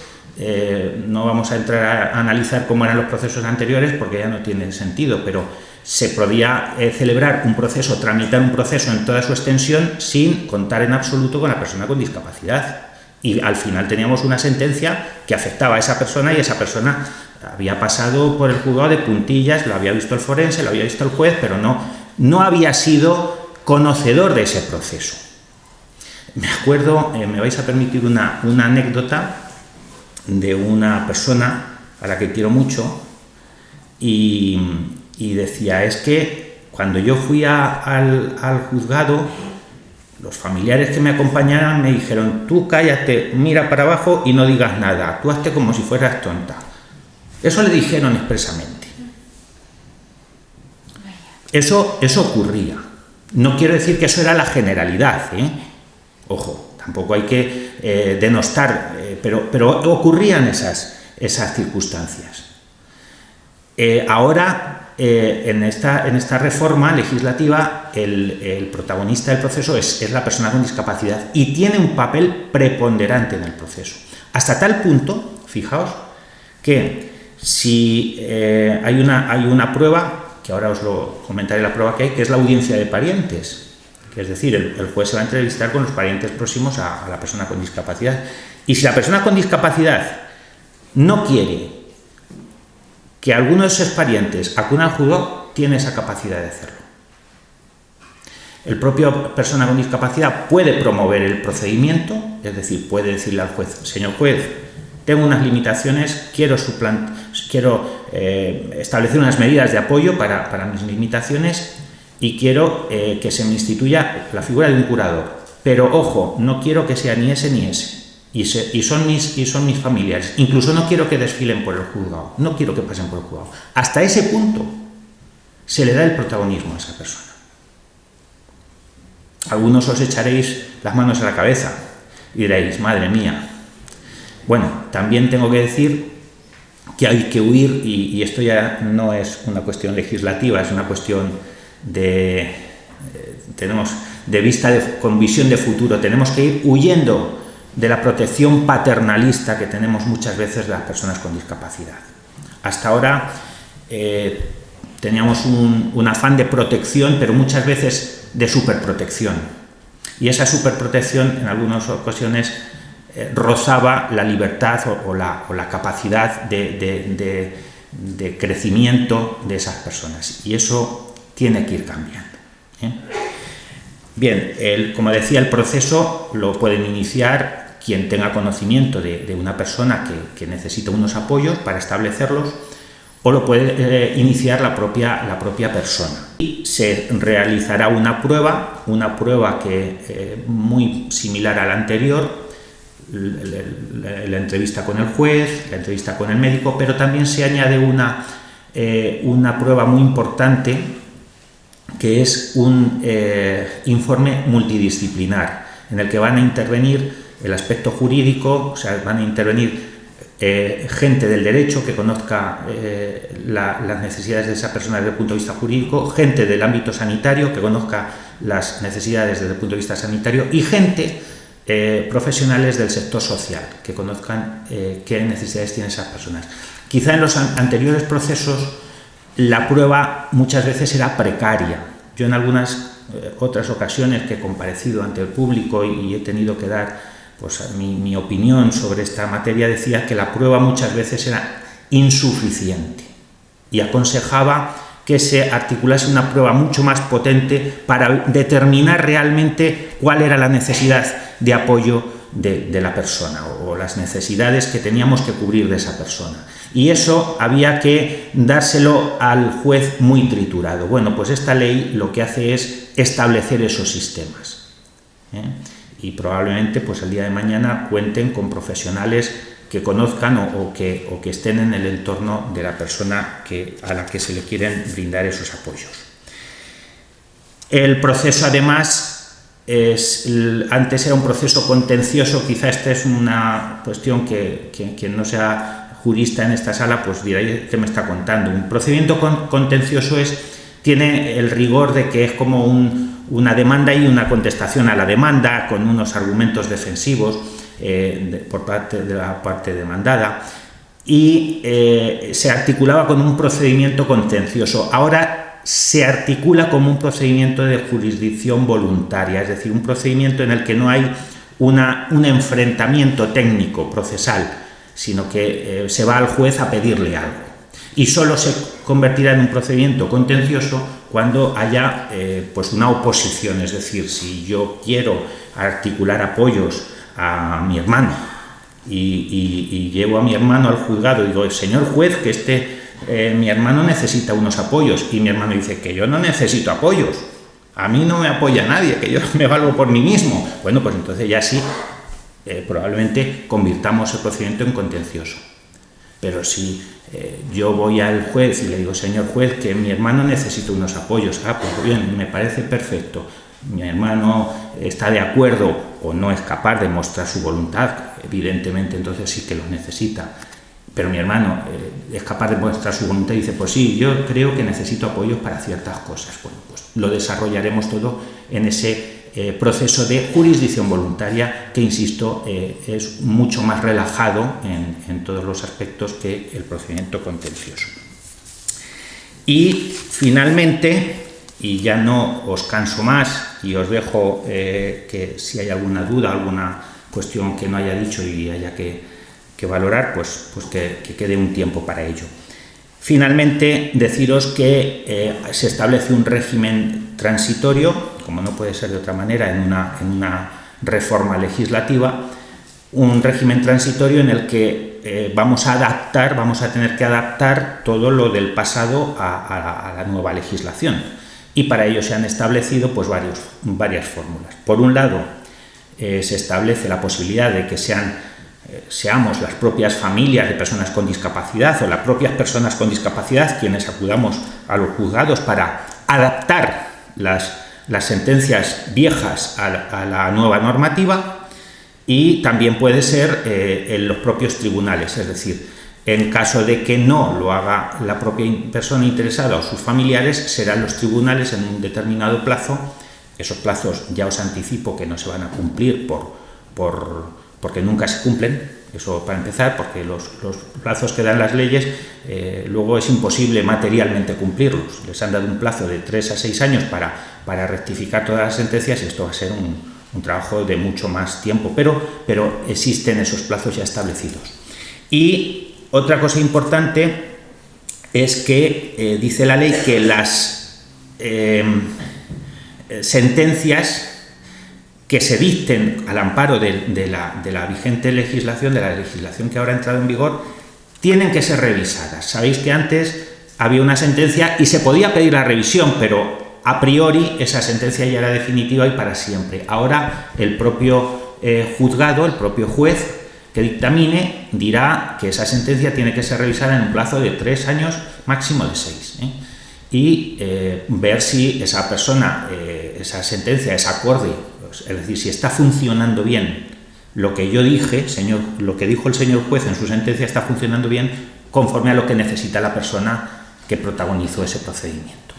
no vamos a entrar a analizar cómo eran los procesos anteriores porque ya no tiene sentido, pero se podía celebrar un proceso, tramitar un proceso en toda su extensión sin contar en absoluto con la persona con discapacidad. Y al final teníamos una sentencia que afectaba a esa persona, y esa persona había pasado por el juzgado de puntillas, lo había visto el forense, lo había visto el juez, pero no había sido conocedor de ese proceso. Me acuerdo, me vais a permitir una anécdota de una persona a la que quiero mucho, y decía, es que cuando yo fui al juzgado, los familiares que me acompañaban me dijeron, tú cállate, mira para abajo y no digas nada, tú hazte como si fueras tonta. Eso le dijeron expresamente. Eso ocurría. No quiero decir que eso era la generalidad, ¿eh? Ojo, tampoco hay que denostar, pero ocurrían esas circunstancias. Ahora, en esta reforma legislativa, el protagonista del proceso es la persona con discapacidad, y tiene un papel preponderante en el proceso. Hasta tal punto, fijaos, que si hay una prueba, que ahora os lo comentaré, la prueba que hay, que es la audiencia de parientes, que es decir, el juez se va a entrevistar con los parientes próximos a la persona con discapacidad, y si la persona con discapacidad no quiere que alguno de sus parientes acuda al juzgado, tiene esa capacidad de hacerlo. El propio persona con discapacidad puede promover el procedimiento, es decir, puede decirle al juez, señor juez, tengo unas limitaciones, quiero establecer unas medidas de apoyo para mis limitaciones, y quiero que se me instituya la figura de un curador. Pero ojo, no quiero que sea ni ese ni ese. Y son mis familiares. Incluso no quiero que desfilen por el juzgado. No quiero que pasen por el juzgado. Hasta ese punto se le da el protagonismo a esa persona. Algunos os echaréis las manos a la cabeza y diréis, madre mía. Bueno, también tengo que decir que hay que huir, y esto ya no es una cuestión legislativa, es una cuestión con visión de futuro. Tenemos que ir huyendo de la protección paternalista que tenemos muchas veces las personas con discapacidad. Hasta ahora teníamos un afán de protección, pero muchas veces de superprotección. Y esa superprotección en algunas ocasiones rozaba la libertad o la capacidad de crecimiento de esas personas. Y eso tiene que ir cambiando, ¿eh? Bien, como decía, el proceso lo pueden iniciar quien tenga conocimiento de una persona que necesita unos apoyos para establecerlos, o lo puede iniciar la propia persona. Y se realizará una prueba que muy similar a la anterior, la entrevista con el juez, la entrevista con el médico, pero también se añade una prueba muy importante, que es un informe multidisciplinar, en el que van a intervenir el aspecto jurídico, o sea, van a intervenir gente del derecho que conozca las necesidades de esa persona desde el punto de vista jurídico, gente del ámbito sanitario que conozca las necesidades desde el punto de vista sanitario y gente profesionales del sector social que conozcan qué necesidades tienen esas personas. Quizá en los anteriores procesos la prueba muchas veces era precaria. Yo en algunas otras ocasiones que he comparecido ante el público y he tenido que dar pues mi opinión sobre esta materia, decía que la prueba muchas veces era insuficiente y aconsejaba que se articulase una prueba mucho más potente para determinar realmente cuál era la necesidad de apoyo de la persona o las necesidades que teníamos que cubrir de esa persona. Y eso había que dárselo al juez muy triturado. Bueno, pues esta ley lo que hace es establecer esos sistemas, y probablemente pues el día de mañana cuenten con profesionales que conozcan o que estén en el entorno de la persona a la que se le quieren brindar esos apoyos. El proceso además antes era un proceso contencioso. Quizá esta es una cuestión que quien no sea jurista en esta sala pues dirá qué me está contando. Un procedimiento contencioso tiene el rigor de que es como una demanda y una contestación a la demanda con unos argumentos defensivos por parte de la parte demandada, y se articulaba con un procedimiento contencioso. Ahora se articula como un procedimiento de jurisdicción voluntaria, es decir, un procedimiento en el que no hay un enfrentamiento técnico procesal, sino que se va al juez a pedirle algo. Y solo se convertirá en un procedimiento contencioso cuando haya pues una oposición, es decir, si yo quiero articular apoyos a mi hermano y llevo a mi hermano al juzgado y digo, señor juez, que mi hermano necesita unos apoyos, y mi hermano dice que yo no necesito apoyos, a mí no me apoya nadie, que yo me valgo por mí mismo, bueno, pues entonces ya sí, probablemente convirtamos el procedimiento en contencioso. Pero si yo voy al juez y le digo, señor juez, que mi hermano necesita unos apoyos, pues bien, me parece perfecto, mi hermano está de acuerdo o no es capaz de mostrar su voluntad, evidentemente entonces sí que los necesita, pero mi hermano es capaz de mostrar su voluntad y dice, pues sí, yo creo que necesito apoyos para ciertas cosas. Bueno, pues lo desarrollaremos todo en ese proceso de jurisdicción voluntaria que, insisto, es mucho más relajado en todos los aspectos que el procedimiento contencioso. Y finalmente, y ya no os canso más y os dejo que si hay alguna duda, alguna cuestión que no haya dicho y haya que valorar, pues que quede un tiempo para ello. Finalmente, deciros que se establece un régimen transitorio, como no puede ser de otra manera en una reforma legislativa, un régimen transitorio en el que vamos a tener que adaptar todo lo del pasado a la nueva legislación, y para ello se han establecido pues varias fórmulas. Por un lado, se establece la posibilidad de que seamos las propias familias de personas con discapacidad o las propias personas con discapacidad quienes acudamos a los juzgados para adaptar las sentencias viejas a la nueva normativa, y también puede ser en los propios tribunales, es decir, en caso de que no lo haga la propia persona interesada o sus familiares, serán los tribunales en un determinado plazo. Esos plazos ya os anticipo que no se van a cumplir porque nunca se cumplen, eso para empezar, porque los plazos que dan las leyes luego es imposible materialmente cumplirlos. Les han dado un plazo de 3 a 6 años para rectificar todas las sentencias, y esto va a ser un trabajo de mucho más tiempo, pero existen esos plazos ya establecidos. Y otra cosa importante es que dice la ley que las sentencias que se dicten al amparo de la vigente legislación, de la legislación que ahora ha entrado en vigor, tienen que ser revisadas. Sabéis que antes había una sentencia y se podía pedir la revisión, pero a priori esa sentencia ya era definitiva y para siempre. Ahora el propio juzgado, el propio juez que dictamine, dirá que esa sentencia tiene que ser revisada en un plazo de 3 años, máximo de 6. Y ver si esa persona, esa sentencia es acorde, es decir, si está funcionando bien lo que yo dije, lo que dijo el señor juez en su sentencia está funcionando bien conforme a lo que necesita la persona que protagonizó ese procedimiento.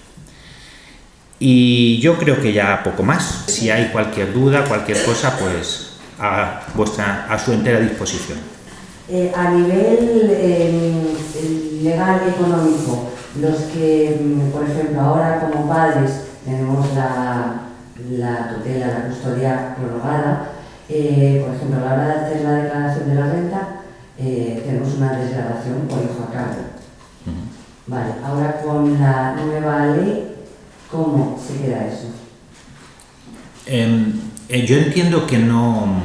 Y yo creo que ya poco más. Si hay cualquier duda, cualquier cosa, pues a su entera disposición. A nivel legal económico, los que, por ejemplo, ahora como padres tenemos la tutela, la custodia prorrogada, por ejemplo, a la hora de hacer la declaración de la renta, tenemos una desgravación por hijo a cargo. Vale, ahora con la nueva ley, ¿cómo se queda eso? Yo entiendo que no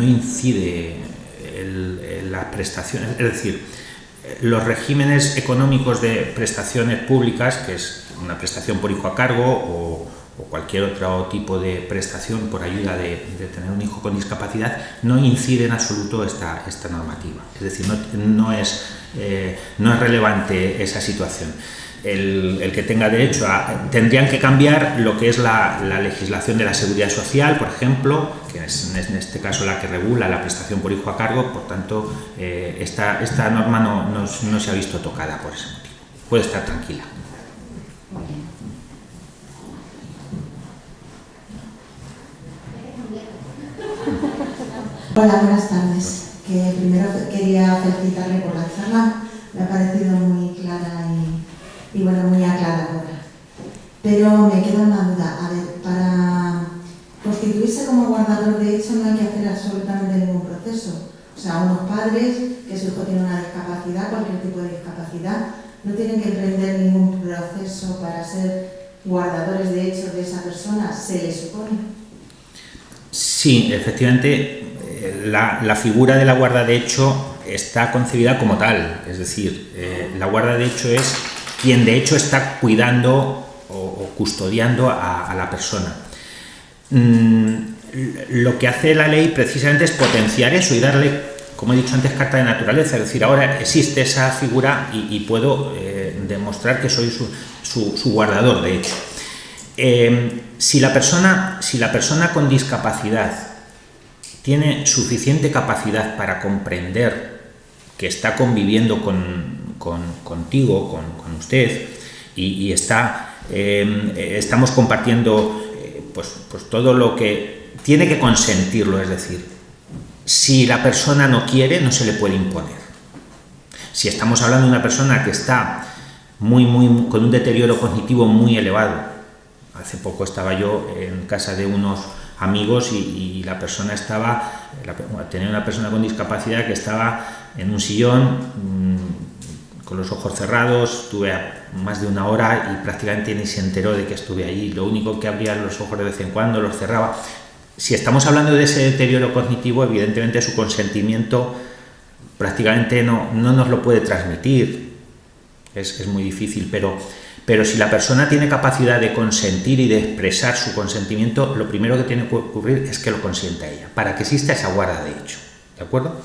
incide las prestaciones, es decir, los regímenes económicos de prestaciones públicas, que es una prestación por hijo a cargo o cualquier otro tipo de prestación por ayuda de tener un hijo con discapacidad, no incide en absoluto esta normativa. Es decir, no es relevante esa situación. El que tenga derecho tendrían que cambiar lo que es la legislación de la seguridad social, por ejemplo, que es en este caso la que regula la prestación por hijo a cargo. Por tanto, esta norma no se ha visto tocada por ese motivo. Puede estar tranquila. Hola, buenas tardes. Que primero quería felicitarle por la charla. Me ha parecido muy clara y bueno, muy aclaradora. Pero me queda una duda. A ver, para constituirse como guardador de hecho no hay que hacer absolutamente ningún proceso. O sea, unos padres que su hijo tiene una discapacidad, cualquier tipo de discapacidad, no tienen que emprender ningún proceso para ser guardadores de hecho de esa persona, ¿se les supone? Sí, efectivamente, la figura de la guarda de hecho está concebida como tal, es decir, la guarda de hecho es quien de hecho está cuidando o custodiando a la persona. Lo que hace la ley precisamente es potenciar eso y darle, como he dicho antes, carta de naturaleza, es decir, ahora existe esa figura y puedo demostrar que soy su guardador de hecho. Si la persona con discapacidad tiene suficiente capacidad para comprender que está conviviendo contigo, con usted, y estamos compartiendo pues todo lo que tiene que consentirlo, es decir, si la persona no quiere, no se le puede imponer. Si estamos hablando de una persona que está con un deterioro cognitivo muy elevado, hace poco estaba yo en casa de unos amigos y la persona tenía una persona con discapacidad que estaba en un sillón con los ojos cerrados. Estuve más de una hora y prácticamente ni se enteró de que estuve allí. Lo único que abría los ojos de vez en cuando, los cerraba. Si estamos hablando de ese deterioro cognitivo, evidentemente su consentimiento prácticamente no nos lo puede transmitir. Es muy difícil, pero si la persona tiene capacidad de consentir y de expresar su consentimiento, lo primero que tiene que ocurrir es que lo consienta ella, para que exista esa guarda de hecho, ¿de acuerdo?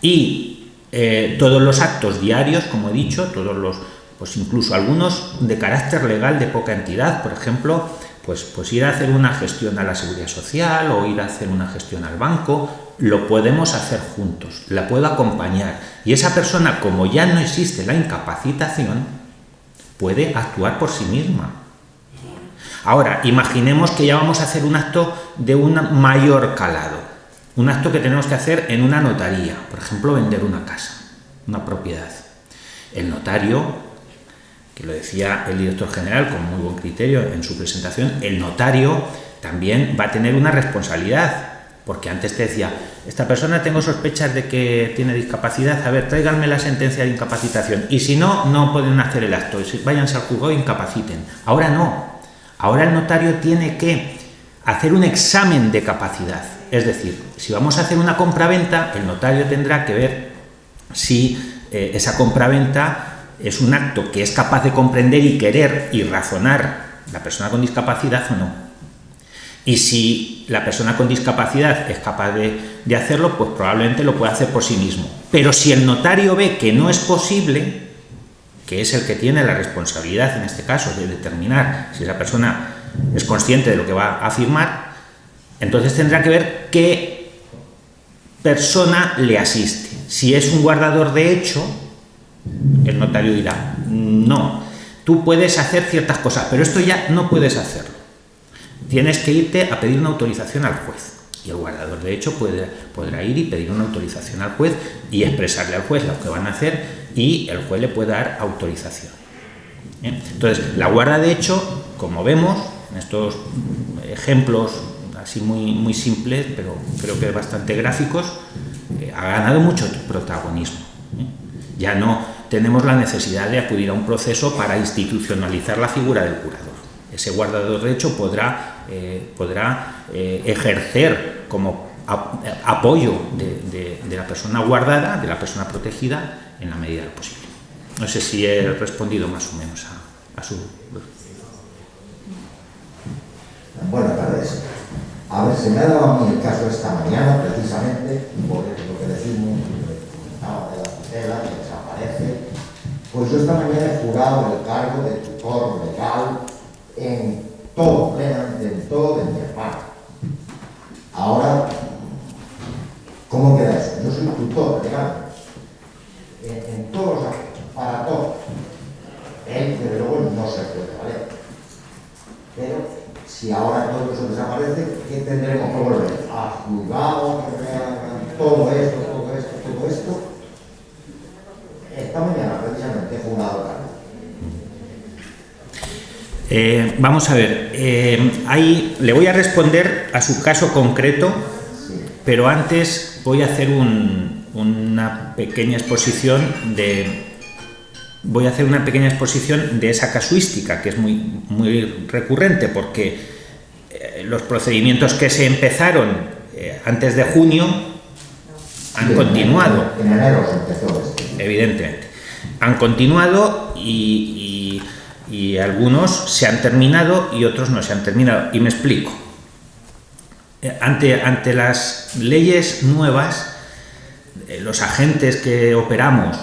Y todos los actos diarios, como he dicho, pues incluso algunos de carácter legal de poca entidad, por ejemplo, pues ir a hacer una gestión a la seguridad social o ir a hacer una gestión al banco, lo podemos hacer juntos, la puedo acompañar, y esa persona, como ya no existe la incapacitación, puede actuar por sí misma. Ahora, imaginemos que ya vamos a hacer un acto de un mayor calado, un acto que tenemos que hacer en una notaría, por ejemplo, vender una casa, una propiedad. El notario, que lo decía el director general con muy buen criterio en su presentación, el notario también va a tener una responsabilidad, porque antes te decía, esta persona tengo sospechas de que tiene discapacidad, a ver, tráiganme la sentencia de incapacitación, y si no, no pueden hacer el acto, váyanse al juzgado e incapaciten. Ahora no, ahora el notario tiene que hacer un examen de capacidad, es decir, si vamos a hacer una compraventa, el notario tendrá que ver si esa compraventa es un acto que es capaz de comprender y querer y razonar la persona con discapacidad o no. Y si la persona con discapacidad es capaz de hacerlo, pues probablemente lo puede hacer por sí mismo. Pero si el notario ve que no es posible, que es el que tiene la responsabilidad en este caso de determinar si esa persona es consciente de lo que va a firmar, entonces tendrá que ver qué persona le asiste. Si es un guardador de hecho, el notario dirá, no, tú puedes hacer ciertas cosas, pero esto ya no puedes hacerlo. Tienes que irte a pedir una autorización al juez. Y el guardador de hecho podrá ir y pedir una autorización al juez y expresarle al juez lo que van a hacer, y el juez le puede dar autorización. Entonces, la guarda de hecho, como vemos en estos ejemplos así muy simples, pero creo que bastante gráficos, ha ganado mucho protagonismo. Ya no tenemos la necesidad de acudir a un proceso para institucionalizar la figura del curador. Ese guardador de hecho podrá ejercer como apoyo de la persona guardada, de la persona protegida, en la medida de lo posible. No sé si he respondido más o menos a su... Buenas tardes. A ver, se me ha dado a mí el caso esta mañana, precisamente, por lo que decimos, de la tutela, que desaparece. Pues yo esta mañana he jurado el cargo de tutor legal en todo, plenamente en todo de mi hermano. Ahora, ¿cómo queda eso? Yo soy tutor legal en todos los aspectos, para todo. Él, desde luego, no se puede valer. Pero si ahora todo eso desaparece, ¿qué tendremos que volver? A juzgado, que vean todo esto. Esta mañana, precisamente, he jurado el cargo. Vamos a ver, ahí le voy a responder a su caso concreto, pero antes voy a hacer una pequeña exposición de esa casuística, que es muy recurrente, porque los procedimientos que se empezaron antes de junio han continuado. En enero se empezó esto. Evidentemente. Han continuado y algunos se han terminado y otros no se han terminado. Y me explico. Ante las leyes nuevas, los agentes que operamos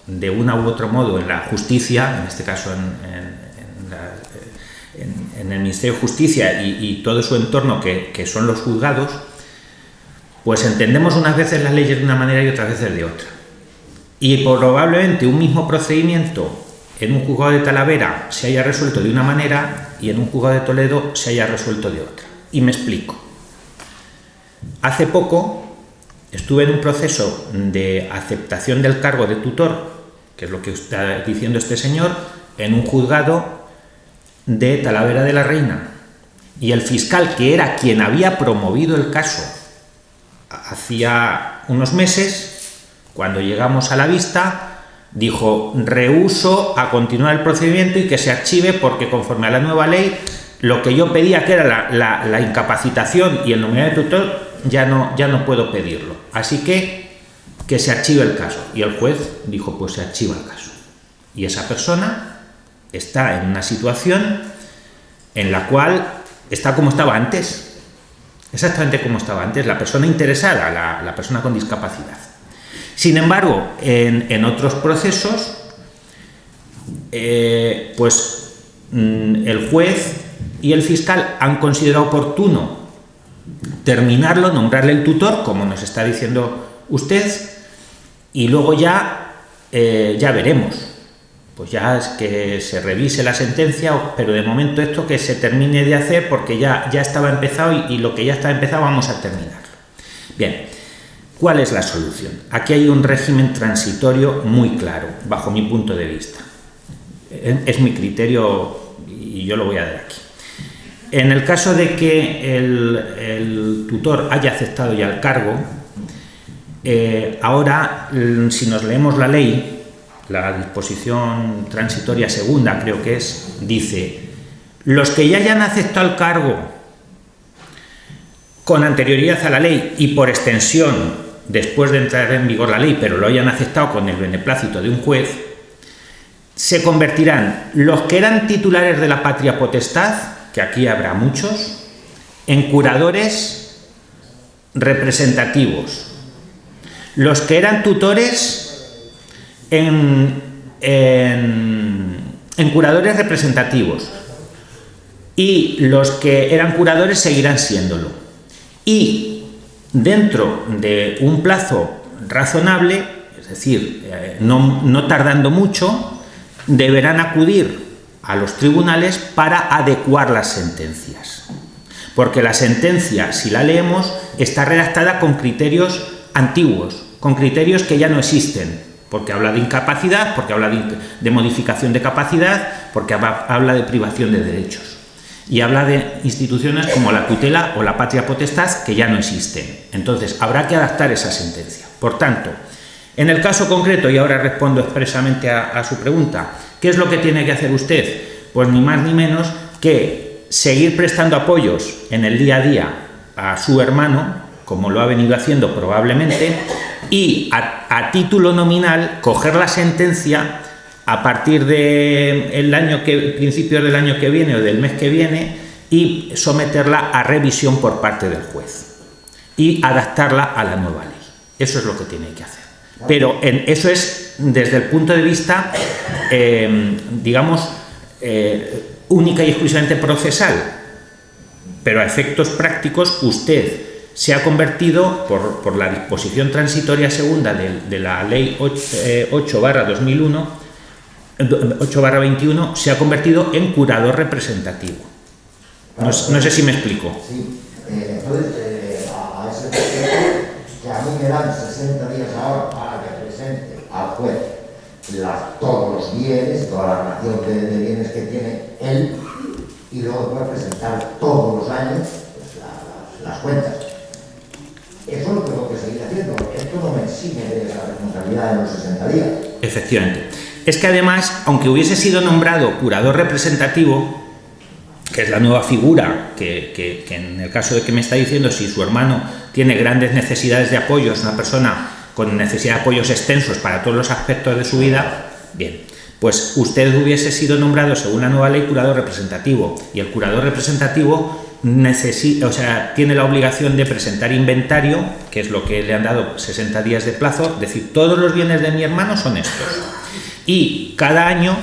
de una u otro modo en la justicia, en este caso en el Ministerio de Justicia y todo su entorno, que son los juzgados, pues entendemos unas veces las leyes de una manera y otras veces de otra. Y probablemente un mismo procedimiento en un juzgado de Talavera se haya resuelto de una manera y en un juzgado de Toledo se haya resuelto de otra. Y me explico. Hace poco estuve en un proceso de aceptación del cargo de tutor, que es lo que está diciendo este señor, en un juzgado de Talavera de la Reina. Y el fiscal, que era quien había promovido el caso hacía unos meses, cuando llegamos a la vista, dijo: rehúso a continuar el procedimiento y que se archive, porque conforme a la nueva ley, lo que yo pedía, que era la incapacitación y el nombramiento de tutor, ya no puedo pedirlo. Así que se archive el caso. Y el juez dijo: pues se archiva el caso. Y esa persona está en una situación en la cual está como estaba antes, exactamente como estaba antes, la persona interesada, la persona con discapacidad. Sin embargo, en otros procesos, el juez y el fiscal han considerado oportuno terminarlo, nombrarle el tutor, como nos está diciendo usted, y luego ya veremos. Pues ya es que se revise la sentencia, pero de momento esto que se termine de hacer, porque ya estaba empezado y lo que ya está empezado vamos a terminarlo. Bien. ¿Cuál es la solución? Aquí hay un régimen transitorio muy claro, bajo mi punto de vista. Es mi criterio y yo lo voy a dar aquí. En el caso de que el tutor haya aceptado ya el cargo, ahora, si nos leemos la ley, la disposición transitoria segunda, creo que es, dice: los que ya hayan aceptado el cargo con anterioridad a la ley y por extensión después de entrar en vigor la ley, pero lo hayan aceptado con el beneplácito de un juez, se convertirán los que eran titulares de la patria potestad, que aquí habrá muchos, en curadores representativos. Los que eran tutores en curadores representativos. Y los que eran curadores seguirán siéndolo. Y dentro de un plazo razonable, es decir, no tardando mucho, deberán acudir a los tribunales para adecuar las sentencias. Porque la sentencia, si la leemos, está redactada con criterios antiguos, con criterios que ya no existen, porque habla de incapacidad, porque habla de modificación de capacidad, porque habla de privación de derechos. Y habla de instituciones como la tutela o la patria potestad que ya no existen. Entonces, habrá que adaptar esa sentencia. Por tanto, en el caso concreto, y ahora respondo expresamente a su pregunta, ¿qué es lo que tiene que hacer usted? Pues ni más ni menos que seguir prestando apoyos en el día a día a su hermano, como lo ha venido haciendo probablemente, y a título nominal coger la sentencia a partir de principios del año que viene o del mes que viene y someterla a revisión por parte del juez y adaptarla a la nueva ley. Eso es lo que tiene que hacer. Pero eso es desde el punto de vista, digamos, única y exclusivamente procesal. Pero a efectos prácticos, usted se ha convertido, por la disposición transitoria segunda de la ley 8/21, se ha convertido en curador representativo. No sé si me explico. Sí, entonces, a ese respecto, que a mí me dan 60 días ahora para que presente al juez todos los bienes, toda la relación de bienes que tiene él, y luego puede presentar todos los años pues, las cuentas. Eso es lo que tengo que seguir haciendo. Esto no me exime de la responsabilidad de los 60 días. Efectivamente. Es que además, aunque hubiese sido nombrado curador representativo, que es la nueva figura que en el caso de que me está diciendo, si su hermano tiene grandes necesidades de apoyo, es una persona con necesidad de apoyos extensos para todos los aspectos de su vida, bien, pues usted hubiese sido nombrado según la nueva ley curador representativo, y el curador representativo tiene la obligación de presentar inventario, que es lo que le han dado 60 días de plazo, decir, todos los bienes de mi hermano son estos. Y cada año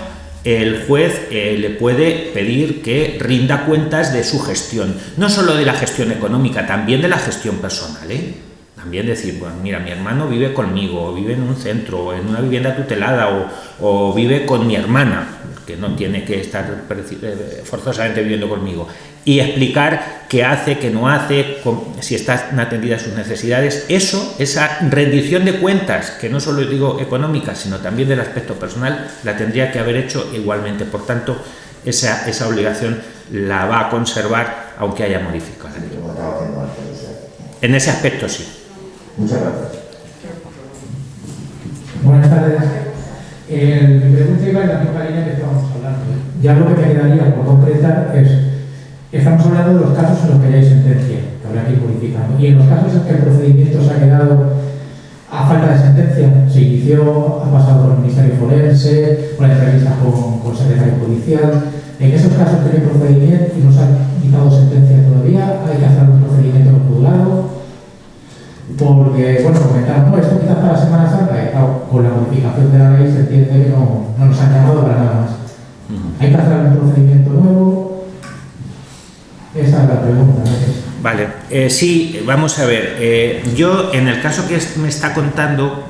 el juez le puede pedir que rinda cuentas de su gestión, no solo de la gestión económica, también de la gestión personal, También decir, bueno, mira, mi hermano vive conmigo, o vive en un centro, o en una vivienda tutelada, o vive con mi hermana, que no tiene que estar forzosamente viviendo conmigo, y explicar qué hace, qué no hace, si están atendidas sus necesidades. Esa rendición de cuentas, que no solo digo económica, sino también del aspecto personal, la tendría que haber hecho igualmente. Por tanto, esa obligación la va a conservar, aunque haya modificado la ley. En ese aspecto sí. Muchas gracias. Buenas tardes. Mi pregunta iba en la misma línea que estábamos hablando. Ya lo que me quedaría por concretar es, estamos hablando de los casos en los que ya hay sentencia, que habrá que ir modificando. Y en los casos en que el procedimiento se ha quedado a falta de sentencia, se inició, ha pasado por el Ministerio Forense, por la entrevista con secretario judicial. En esos casos que hay procedimiento y no se ha quitado sentencia todavía, hay que hacer un procedimiento en el juzgado. Porque, bueno, comentaron, esto quizás para la Semana Santa, y claro, con la modificación de la ley se entiende que no nos han llamado para nada más. ¿Hay que hacer un procedimiento nuevo? Esa es la pregunta. Vale, sí, vamos a ver. Yo, en el caso que me está contando,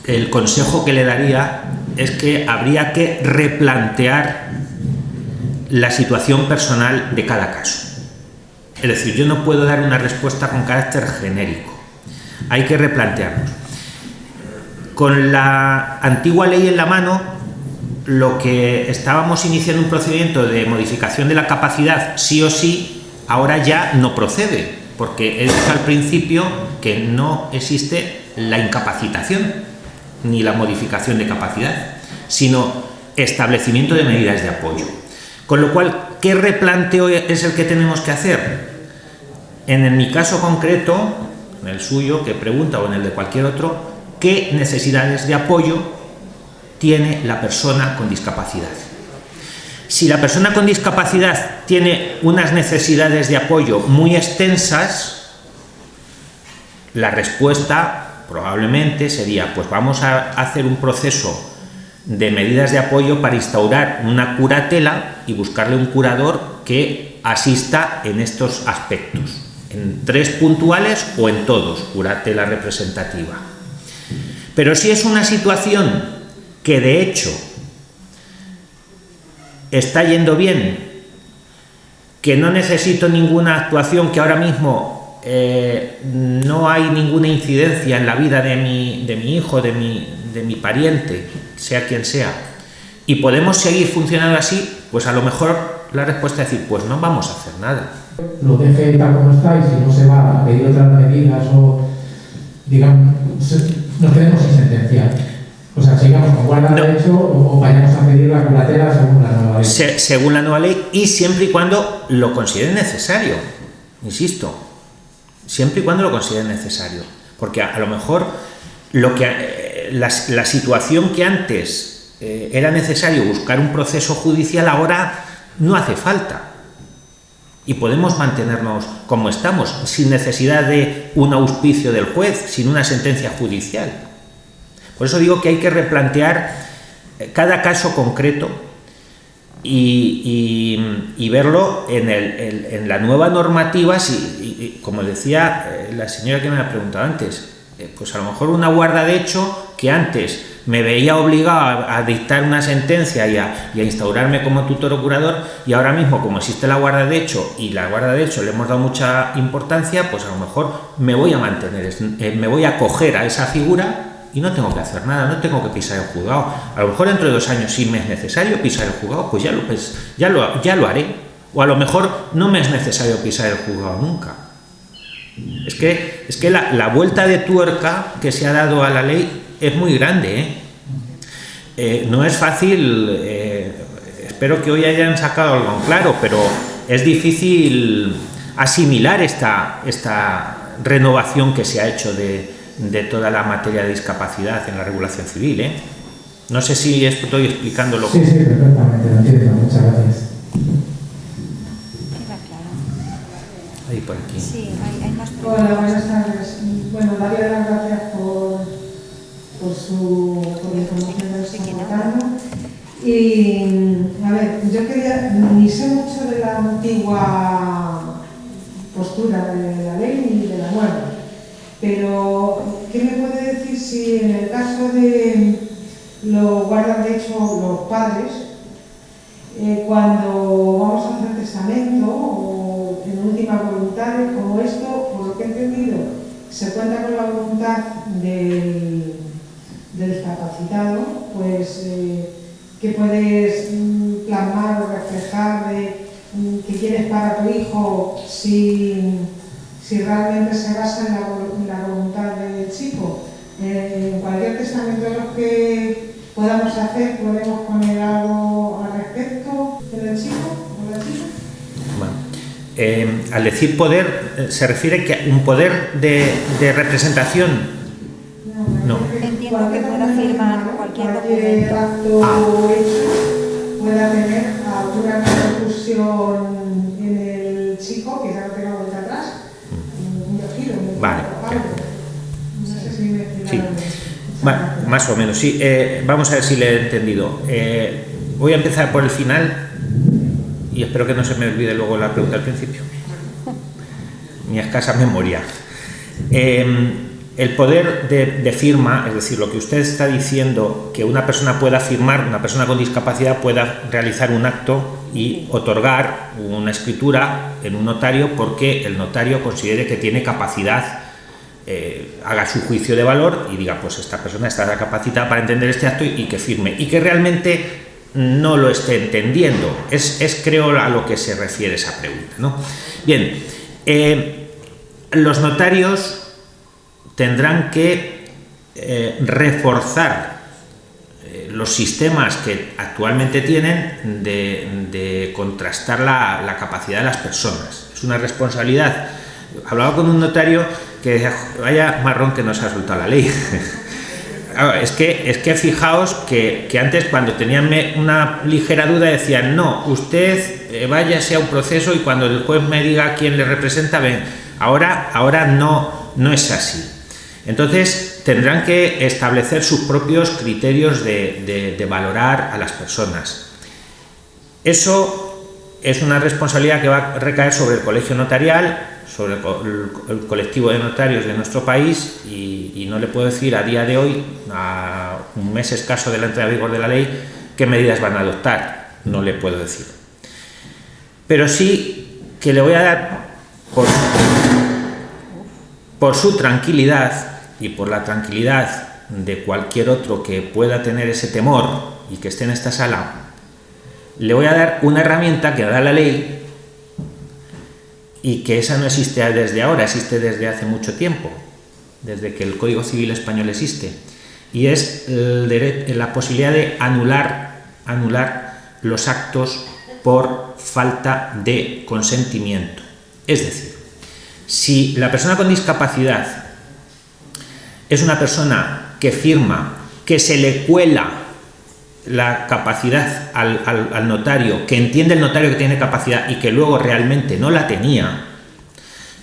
el consejo que le daría es que habría que replantear la situación personal de cada caso. Es decir, yo no puedo dar una respuesta con carácter genérico. Hay que replantearnos. Con la antigua ley en la mano, lo que estábamos iniciando un procedimiento de modificación de la capacidad sí o sí, ahora ya no procede, porque he dicho al principio que no existe la incapacitación ni la modificación de capacidad, sino establecimiento de medidas de apoyo. Con lo cual, ¿qué replanteo es el que tenemos que hacer? En mi caso concreto, en el suyo que pregunta o en el de cualquier otro, ¿qué necesidades de apoyo tiene la persona con discapacidad? Si la persona con discapacidad tiene unas necesidades de apoyo muy extensas, la respuesta probablemente sería, pues vamos a hacer un proceso de medidas de apoyo para instaurar una curatela y buscarle un curador que asista en estos aspectos. en 3 puntuales o en todos, curatela representativa. Pero si es una situación que de hecho está yendo bien, que no necesito ninguna actuación, que ahora mismo no hay ninguna incidencia en la vida de mi hijo, de mi pariente, sea quien sea, y podemos seguir funcionando así, pues a lo mejor la respuesta es decir, pues no vamos a hacer nada. Lo deje tal como está y si no se va a pedir otras medidas o, digamos, nos quedemos sin sentenciar. O sea, sigamos con guarda de hecho o vayamos a pedir la curatela según la nueva ley. Según la nueva ley y siempre y cuando lo consideren necesario, insisto, siempre y cuando lo consideren necesario. Porque a lo mejor la situación que antes era necesario buscar un proceso judicial, ahora no hace falta. Y podemos mantenernos como estamos, sin necesidad de un auspicio del juez, sin una sentencia judicial. Por eso digo que hay que replantear cada caso concreto y verlo en la nueva normativa, como decía la señora que me ha preguntado antes, pues a lo mejor una guarda de hecho que antes me veía obligado a dictar una sentencia y a instaurarme como tutor o curador, y ahora mismo como existe la guarda de hecho y la guarda de hecho le hemos dado mucha importancia, pues a lo mejor me voy a mantener, me voy a acoger a esa figura y no tengo que hacer nada, no tengo que pisar el juzgado. A lo mejor dentro de 2 años, si me es necesario pisar el juzgado, pues ya lo haré. O a lo mejor no me es necesario pisar el juzgado nunca. Es que la vuelta de tuerca que se ha dado a la ley es muy grande, no es fácil, espero que hoy hayan sacado algo en claro, pero es difícil asimilar esta renovación que se ha hecho de toda la materia de discapacidad en la regulación civil, No sé si estoy explicándolo. Sí, perfectamente, lo entiendo, muchas gracias. Ahí por aquí. Sí, hay más preguntas. Hola, buenas tardes. Bueno, daría las gracias por la información del señor Carlos. Y, a ver, yo quería, ni sé mucho de la antigua postura de la ley ni de la nueva, pero ¿qué me puede decir si en el caso de los guardas de hecho los padres, cuando vamos a hacer testamento o en última voluntad, como esto, por lo que he entendido, se cuenta con la voluntad del discapacitado, pues que puedes plasmar o reflejar de que quieres para tu hijo si realmente se basa en la voluntad del chico. En cualquier testamento de los que podamos hacer, podemos poner algo al respecto del chico o la chica. Bueno, al decir poder, ¿se refiere que un poder de representación? No. Entiendo que pueda firmar cualquier documento. Acto hecho pueda tener alguna repercusión en el chico, que ya no tenga vuelta atrás, un giro. Vale. No sé si me he explicado bien. Más o menos, sí. Vamos a ver si le he entendido. Voy a empezar por el final y espero que no se me olvide luego la pregunta al principio. Mi escasa memoria. El poder de firma, es decir, lo que usted está diciendo, que una persona pueda firmar, una persona con discapacidad pueda realizar un acto y otorgar una escritura en un notario porque el notario considere que tiene capacidad, haga su juicio de valor y diga, pues esta persona está capacitada para entender este acto y que firme, y que realmente no lo esté entendiendo. Es creo a lo que se refiere esa pregunta, ¿no? Bien, los notarios tendrán que reforzar los sistemas que actualmente tienen de contrastar la capacidad de las personas. Es una responsabilidad. Hablaba con un notario que decía, vaya marrón que nos ha soltado la ley. Es que fijaos que antes, cuando tenían una ligera duda, decían, no, usted váyase a un proceso y cuando el juez me diga quién le representa, ven. Ahora no es así. Entonces tendrán que establecer sus propios criterios de valorar a las personas. Eso es una responsabilidad que va a recaer sobre el colegio notarial, sobre el colectivo de notarios de nuestro país, y no le puedo decir a día de hoy, a un mes escaso de la entrada en vigor de la ley, qué medidas van a adoptar. No le puedo decir. Pero sí que le voy a dar, por su tranquilidad y por la tranquilidad de cualquier otro que pueda tener ese temor y que esté en esta sala, le voy a dar una herramienta que da la ley, y que esa no existe desde ahora, existe desde hace mucho tiempo, desde que el Código Civil español existe, y es la posibilidad de anular los actos por falta de consentimiento. Es decir, si la persona con discapacidad es una persona que firma, que se le cuela la capacidad al notario, que entiende el notario que tiene capacidad y que luego realmente no la tenía,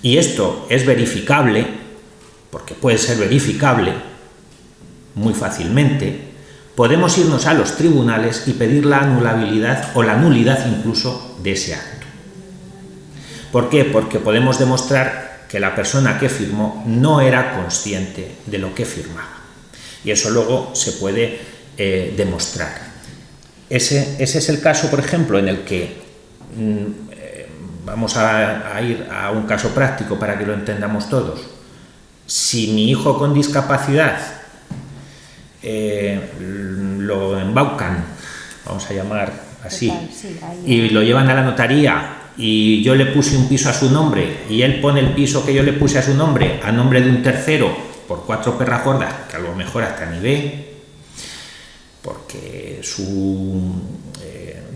y esto es verificable, porque puede ser verificable muy fácilmente, podemos irnos a los tribunales y pedir la anulabilidad o la nulidad incluso de ese acto. ¿Por qué? Porque podemos demostrar que la persona que firmó no era consciente de lo que firmaba, y eso luego se puede demostrar. Ese es el caso, por ejemplo, en el que vamos a ir a un caso práctico para que lo entendamos todos. Si mi hijo con discapacidad lo embaucan, vamos a llamar así, y lo llevan a la notaría, y yo le puse un piso a su nombre y él pone el piso que yo le puse a su nombre a nombre de un tercero por 4 perras gordas, que a lo mejor hasta ni ve, porque su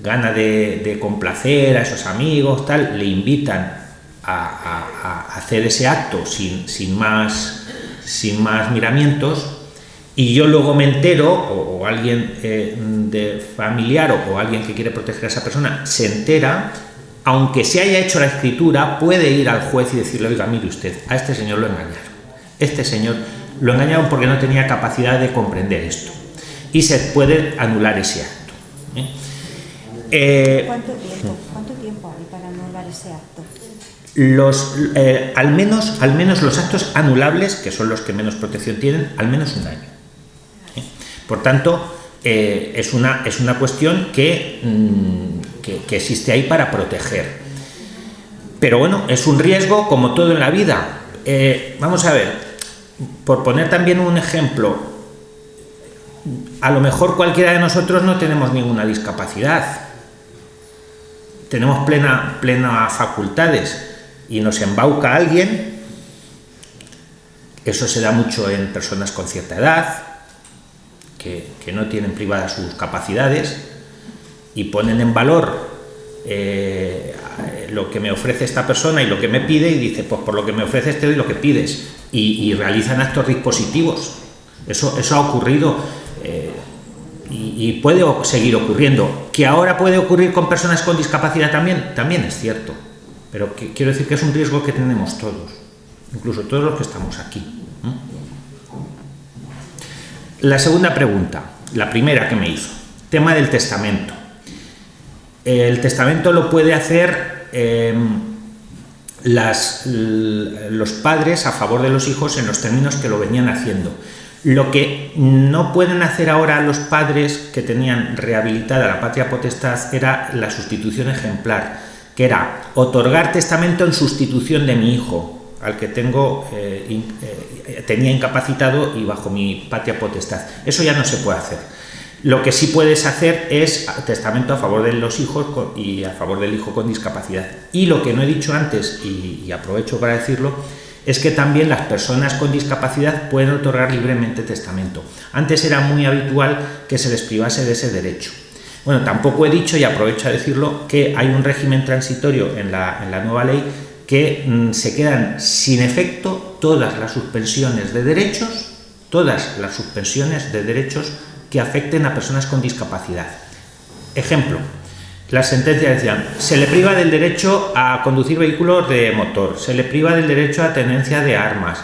gana de complacer a esos amigos, tal, le invitan a hacer ese acto sin más miramientos, y yo luego me entero, o alguien de familiar o alguien que quiere proteger a esa persona se entera, aunque se haya hecho la escritura, puede ir al juez y decirle: oiga, mire usted, a este señor lo engañaron. Este señor lo engañaron porque no tenía capacidad de comprender esto. Y se puede anular ese acto. ¿Cuánto tiempo hay para anular ese acto? Al menos los actos anulables, que son los que menos protección tienen, al menos un año. Por tanto, es una cuestión que existe ahí para proteger. Pero bueno, es un riesgo como todo en la vida. Vamos a ver, por poner también un ejemplo, a lo mejor cualquiera de nosotros no tenemos ninguna discapacidad, tenemos plena facultades, y nos embauca alguien. Eso se da mucho en personas con cierta edad que no tienen privadas sus capacidades y ponen en valor lo que me ofrece esta persona y lo que me pide, y dice: pues por lo que me ofreces te doy lo que pides, y realizan actos dispositivos. Eso ha ocurrido. Y puede seguir ocurriendo. ¿Que ahora puede ocurrir con personas con discapacidad también es cierto, pero quiero decir que es un riesgo que tenemos todos, incluso todos los que estamos aquí. La segunda pregunta, la primera que me hizo, tema del testamento. El testamento lo puede hacer los padres a favor de los hijos en los términos que lo venían haciendo. Lo que no pueden hacer ahora los padres que tenían rehabilitada la patria potestad era la sustitución ejemplar, que era otorgar testamento en sustitución de mi hijo, al que tenía incapacitado y bajo mi patria potestad. Eso ya no se puede hacer. Lo que sí puedes hacer es testamento a favor de los hijos y a favor del hijo con discapacidad. Y lo que no he dicho antes, y aprovecho para decirlo, es que también las personas con discapacidad pueden otorgar libremente testamento. Antes era muy habitual que se les privase de ese derecho. Bueno, tampoco he dicho, y aprovecho a decirlo, que hay un régimen transitorio en la nueva ley que se quedan sin efecto todas las suspensiones de derechos que afecten a personas con discapacidad. Ejemplo, las sentencias decían: se le priva del derecho a conducir vehículos de motor, se le priva del derecho a tenencia de armas,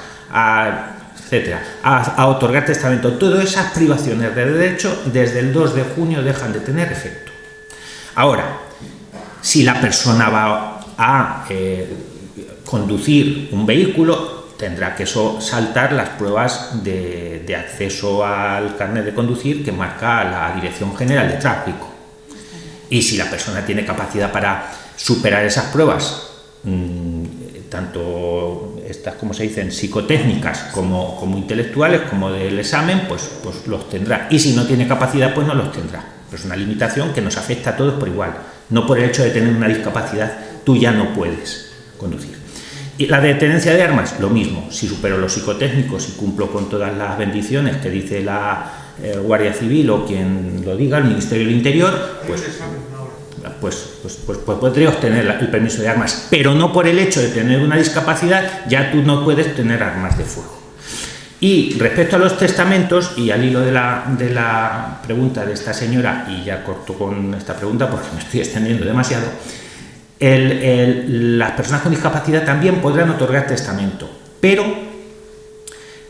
etcétera, a otorgar testamento. Todas esas privaciones de derecho desde el 2 de junio dejan de tener efecto. Ahora, Si la persona va a conducir un vehículo, tendrá que saltar las pruebas de acceso al carnet de conducir que marca la Dirección General de Tráfico. Y si la persona tiene capacidad para superar esas pruebas, tanto estas, como se dicen, psicotécnicas como intelectuales, como del examen, pues los tendrá. Y si no tiene capacidad, pues no los tendrá. Pero es una limitación que nos afecta a todos por igual. No por el hecho de tener una discapacidad, tú ya no puedes conducir. Y la de tenencia de armas, lo mismo. Si supero los psicotécnicos y cumplo con todas las bendiciones que dice la Guardia Civil o quien lo diga, el Ministerio del Interior, pues podré obtener el permiso de armas, pero no por el hecho de tener una discapacidad, ya tú no puedes tener armas de fuego. Y respecto a los testamentos, y al hilo de la pregunta de esta señora, y ya corto con esta pregunta porque me estoy extendiendo demasiado, las personas con discapacidad también podrán otorgar testamento, pero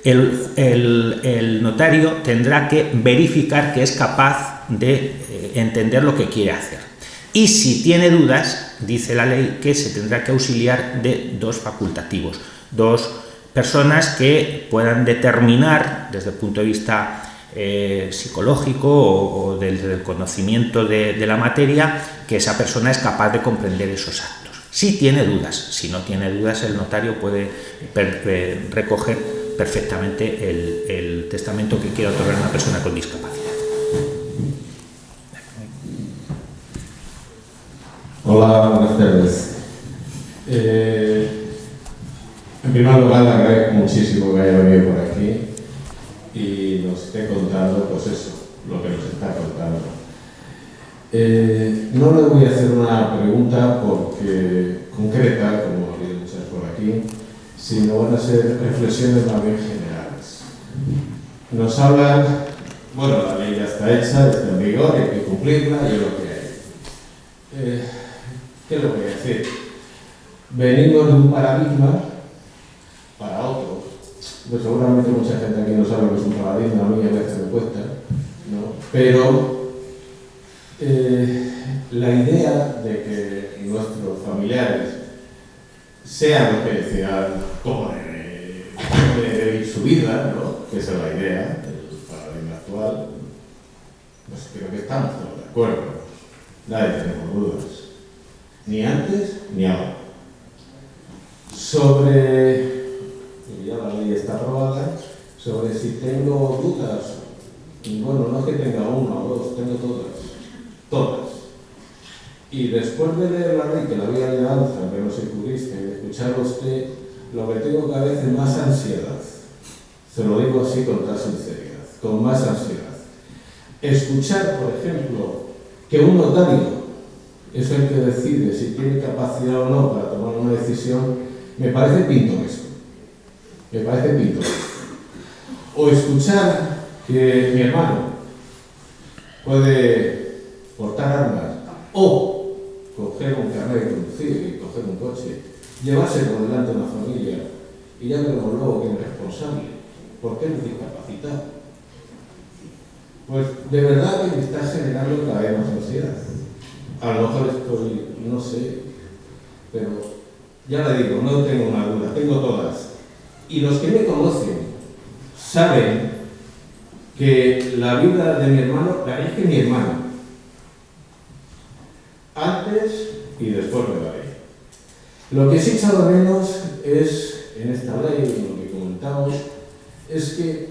el notario tendrá que verificar que es capaz de entender lo que quiere hacer. Y si tiene dudas, dice la ley que se tendrá que auxiliar de dos facultativos, dos personas que puedan determinar desde el punto de vista psicológico o desde el conocimiento de la materia que esa persona es capaz de comprender esos actos. Si tiene dudas, si no tiene dudas, el notario puede recoger perfectamente el testamento que quiera otorgar a una persona con discapacidad. Hola, buenas tardes. En primer lugar, le agradezco muchísimo que haya venido por aquí y nos esté contando, pues eso, lo que nos está contando. No le voy a hacer una pregunta concreta, como ha habido muchas por aquí, sino van a ser reflexiones más bien generales. Nos hablan, bueno, la ley ya está hecha, está en vigor, hay que cumplirla y es lo que hay. ¿Qué es lo que voy a decir? Venimos de un paradigma para otro. Pues seguramente mucha gente aquí no sabe lo que es un paradigma, a mí a veces me cuesta, ¿no? Pero la idea de que nuestros familiares sean los que decidan cómo debe vivir su vida, ¿no? Que esa es la idea del paradigma actual, pues creo que estamos todos de acuerdo. Nadie tenemos dudas. Ni antes ni ahora. Sobre, y ya la ley está aprobada, sobre si tengo dudas, bueno, no es que tenga una o dos, tengo todas. Y después de leer la ley, que la voy a leer alza, aunque no soy jurista, y de escuchar a usted, lo que tengo cada vez es más ansiedad. Se lo digo así con toda sinceridad, con más ansiedad. Escuchar, por ejemplo, que un notario es el que decide si tiene capacidad o no para tomar una decisión, me parece pintoresco. O escuchar que mi hermano puede portar armas o coger un carnet de conducir y coger un coche, llevarse por delante de una familia y ya veremos luego quién es responsable, porque es discapacitado. Pues de verdad que me está generando cada vez más ansiedad. A lo mejor estoy, no sé, pero ya le digo, no tengo una duda, tengo todas. Y los que me conocen saben que la vida de mi hermano, la es que mi hermano, antes y después de la ley. Lo que sí he echado de menos es, en esta ley, en lo que comentamos, es que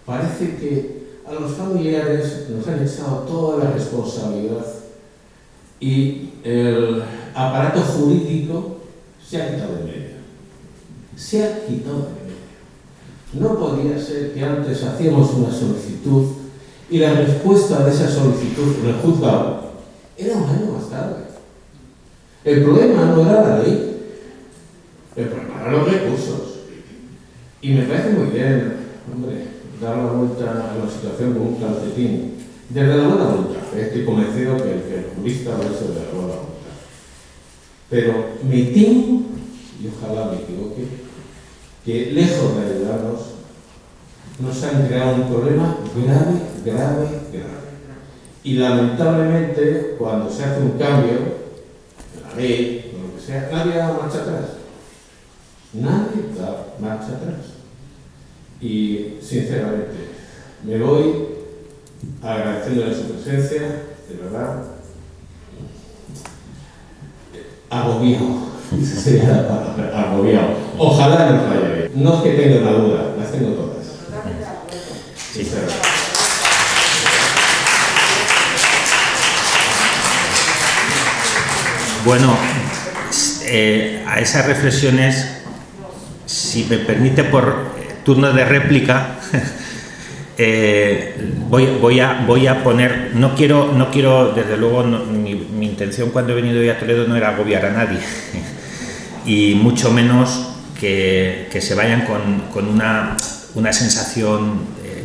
parece que a los familiares nos han echado toda la responsabilidad y el aparato jurídico se ha quitado de medio. No podía ser que antes hacíamos una solicitud y la respuesta de esa solicitud en el juzgado era un año más tarde. El problema no era la ley, el problema eran los recursos. Y me parece muy bien, hombre, dar la vuelta a la situación con un calcetín. Desde la buena voluntad, estoy convencido que el jurista va a ser de la buena voluntad. Pero me temo, y ojalá me equivoque, que lejos de ayudarnos, nos han creado un problema grave. Y lamentablemente, cuando se hace un cambio, a mí, o lo que sea, nadie da marcha atrás. Nadie da marcha atrás. Y, sinceramente, me voy agradeciéndole su presencia, de verdad, agobiado. Esa sería la palabra, agobiado. Ojalá nos vaya bien. No es que tenga una duda, las tengo todas. Sí. Bueno, a esas reflexiones, si me permite por turno de réplica, voy a poner, no quiero desde luego, mi intención cuando he venido hoy a Toledo no era agobiar a nadie, y mucho menos que se vayan con una sensación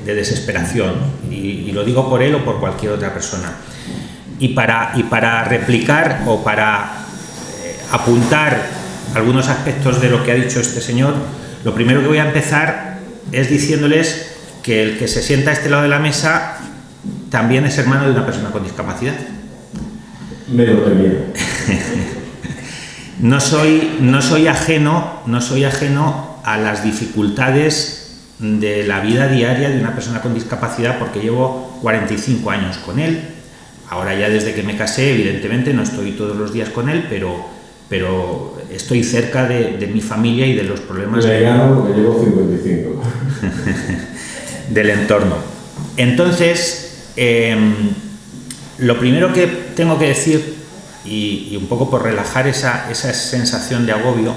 de desesperación, y lo digo por él o por cualquier otra persona. Y para replicar o para apuntar algunos aspectos de lo que ha dicho este señor, lo primero que voy a empezar es diciéndoles que el que se sienta a este lado de la mesa también es hermano de una persona con discapacidad. Me lo temía. No soy ajeno a las dificultades de la vida diaria de una persona con discapacidad, porque llevo 45 años con él. Ahora ya desde que me casé, evidentemente no estoy todos los días con él, pero estoy cerca de mi familia y de los problemas porque llevo 55 del entorno. Entonces, lo primero que tengo que decir, y un poco por relajar esa sensación de agobio,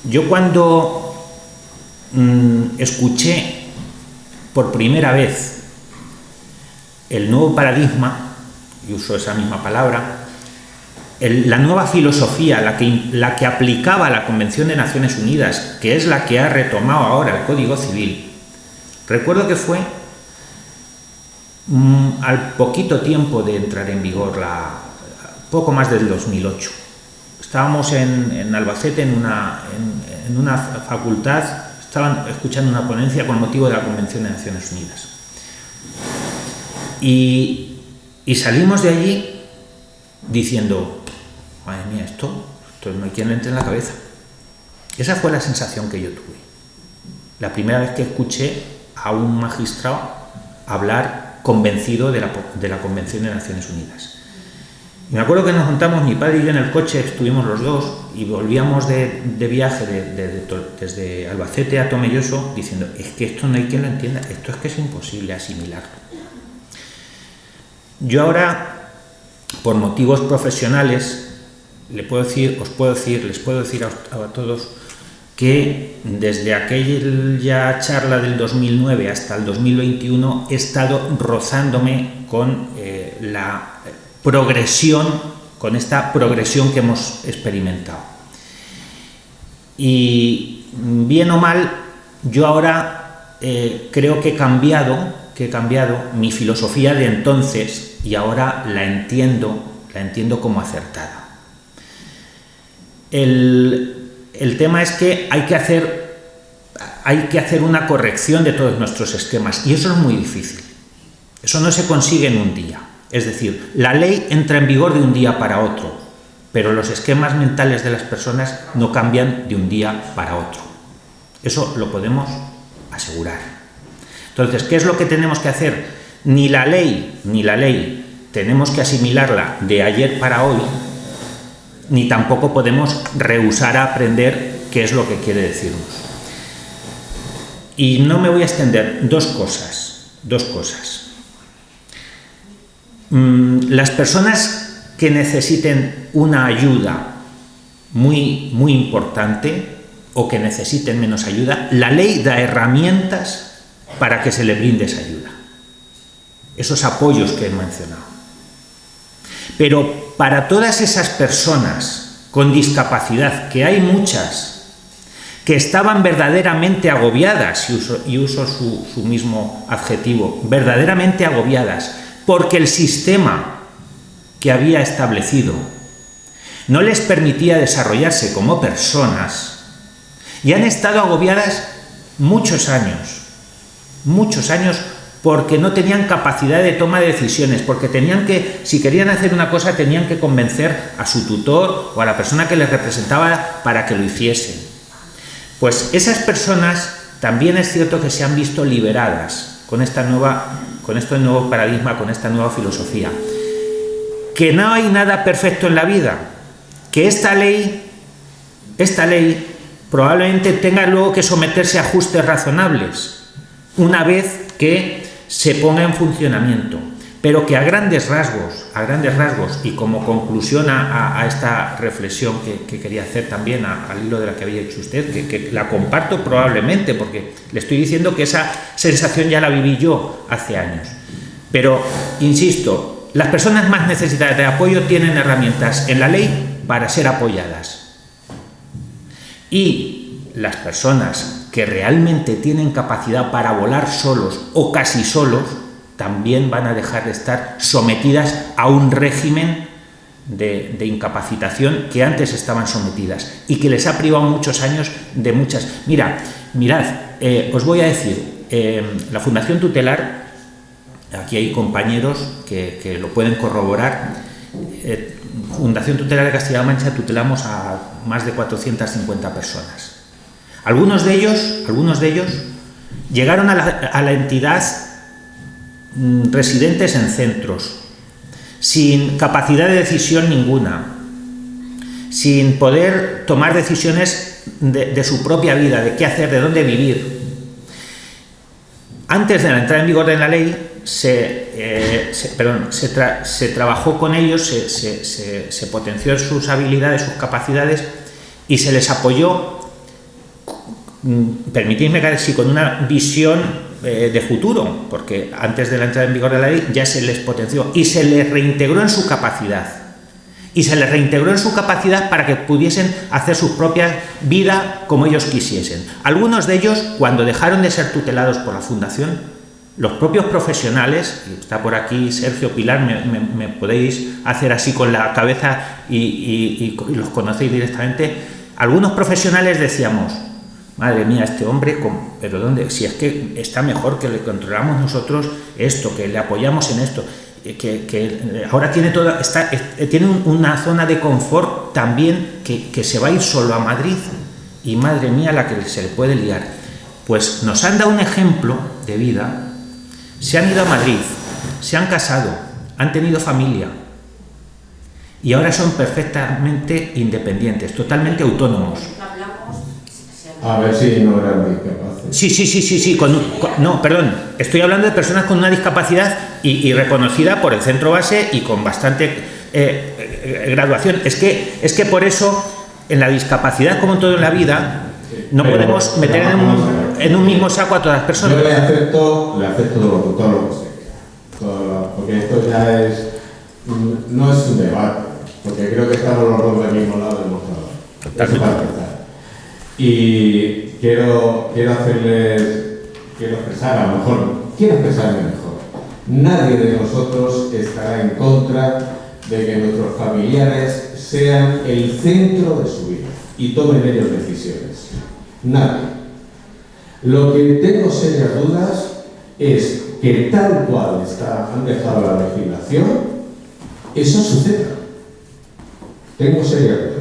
yo cuando escuché por primera vez el nuevo paradigma, y uso esa misma palabra, la nueva filosofía, la que aplicaba la Convención de Naciones Unidas, que es la que ha retomado ahora el Código Civil, recuerdo que fue al poquito tiempo de entrar en vigor, poco más del 2008. Estábamos en Albacete en una facultad, estaban escuchando una ponencia con motivo de la Convención de Naciones Unidas. Y salimos de allí diciendo, madre mía, esto no hay quien le entre en la cabeza. Esa fue la sensación que yo tuve. La primera vez que escuché a un magistrado hablar convencido de la Convención de Naciones Unidas. Y me acuerdo que nos montamos, mi padre y yo en el coche, estuvimos los dos y volvíamos de viaje desde Albacete a Tomelloso diciendo, es que esto no hay quien lo entienda, esto es que es imposible asimilarlo. Yo ahora, por motivos profesionales, les puedo decir a todos que desde aquella charla del 2009 hasta el 2021 he estado rozándome con esta progresión que hemos experimentado. Y bien o mal, yo ahora creo que he cambiado mi filosofía de entonces y ahora la entiendo como acertada. El tema es que hay que hacer una corrección de todos nuestros esquemas, y eso es muy difícil. Eso no se consigue en un día. Es decir, la ley entra en vigor de un día para otro, pero los esquemas mentales de las personas no cambian de un día para otro. Eso lo podemos asegurar. Entonces, ¿qué es lo que tenemos que hacer? Ni la ley tenemos que asimilarla de ayer para hoy, ni tampoco podemos rehusar a aprender qué es lo que quiere decirnos. Y no me voy a extender. Dos cosas. Las personas que necesiten una ayuda muy, muy importante o que necesiten menos ayuda, la ley da herramientas para que se le brinde esa ayuda. Esos apoyos que he mencionado. Pero para todas esas personas con discapacidad, que hay muchas, que estaban verdaderamente agobiadas, y uso su mismo adjetivo, verdaderamente agobiadas, porque el sistema que había establecido no les permitía desarrollarse como personas, y han estado agobiadas muchos años porque no tenían capacidad de toma de decisiones, porque tenían que, si querían hacer una cosa, tenían que convencer a su tutor o a la persona que les representaba para que lo hiciesen. Pues esas personas también es cierto que se han visto liberadas con este nuevo paradigma, con esta nueva filosofía. Que no hay nada perfecto en la vida, que esta ley probablemente tenga luego que someterse a ajustes razonables una vez que se ponga en funcionamiento, pero que a grandes rasgos y como conclusión a esta reflexión que quería hacer también al hilo de la que había hecho usted, que la comparto probablemente, porque le estoy diciendo que esa sensación ya la viví yo hace años, pero insisto, las personas más necesitadas de apoyo tienen herramientas en la ley para ser apoyadas. Y las personas que realmente tienen capacidad para volar solos o casi solos, también van a dejar de estar sometidas a un régimen de incapacitación que antes estaban sometidas y que les ha privado muchos años de muchas... Mirad, os voy a decir, la Fundación Tutelar, aquí hay compañeros que lo pueden corroborar. Fundación Tutelar de Castilla-La Mancha tutelamos a más de 450 personas. Algunos de ellos llegaron a la entidad residentes en centros, sin capacidad de decisión ninguna, sin poder tomar decisiones de su propia vida, de qué hacer, de dónde vivir. Antes de la entrada en vigor de la ley, se trabajó con ellos, se potenció sus habilidades, sus capacidades y se les apoyó, permitidme que sí, con una visión de futuro, porque antes de la entrada en vigor de la ley ya se les potenció y se les reintegró en su capacidad. Para que pudiesen hacer su propia vida como ellos quisiesen. Algunos de ellos, cuando dejaron de ser tutelados por la Fundación, los propios profesionales, y está por aquí Sergio, Pilar, me podéis hacer así con la cabeza y los conocéis directamente, algunos profesionales decíamos: madre mía, este hombre, ¿pero dónde? Si es que está mejor que le controlamos nosotros esto, que le apoyamos en esto, que ahora tiene tiene una zona de confort también, que se va a ir solo a Madrid, y madre mía la que se le puede liar. Pues nos han dado un ejemplo de vida, se han ido a Madrid, se han casado, han tenido familia, y ahora son perfectamente independientes, totalmente autónomos. A ver si no eran discapaces. Sí. No, perdón. Estoy hablando de personas con una discapacidad y reconocida por el centro base y con bastante graduación. Es que por eso, en la discapacidad, como todo en la vida, no podemos meter en un mismo saco a todas las personas. Yo le acepto todo lo que se quiera. Porque esto ya no es un debate. Porque creo que estamos los dos del mismo lado del mostrador. Eso para empezar. Y quiero expresarme mejor. Nadie de nosotros estará en contra de que nuestros familiares sean el centro de su vida y tomen ellos decisiones. Nadie. Lo que tengo serias dudas es que tal cual han dejado la legislación, eso suceda. Tengo serias dudas.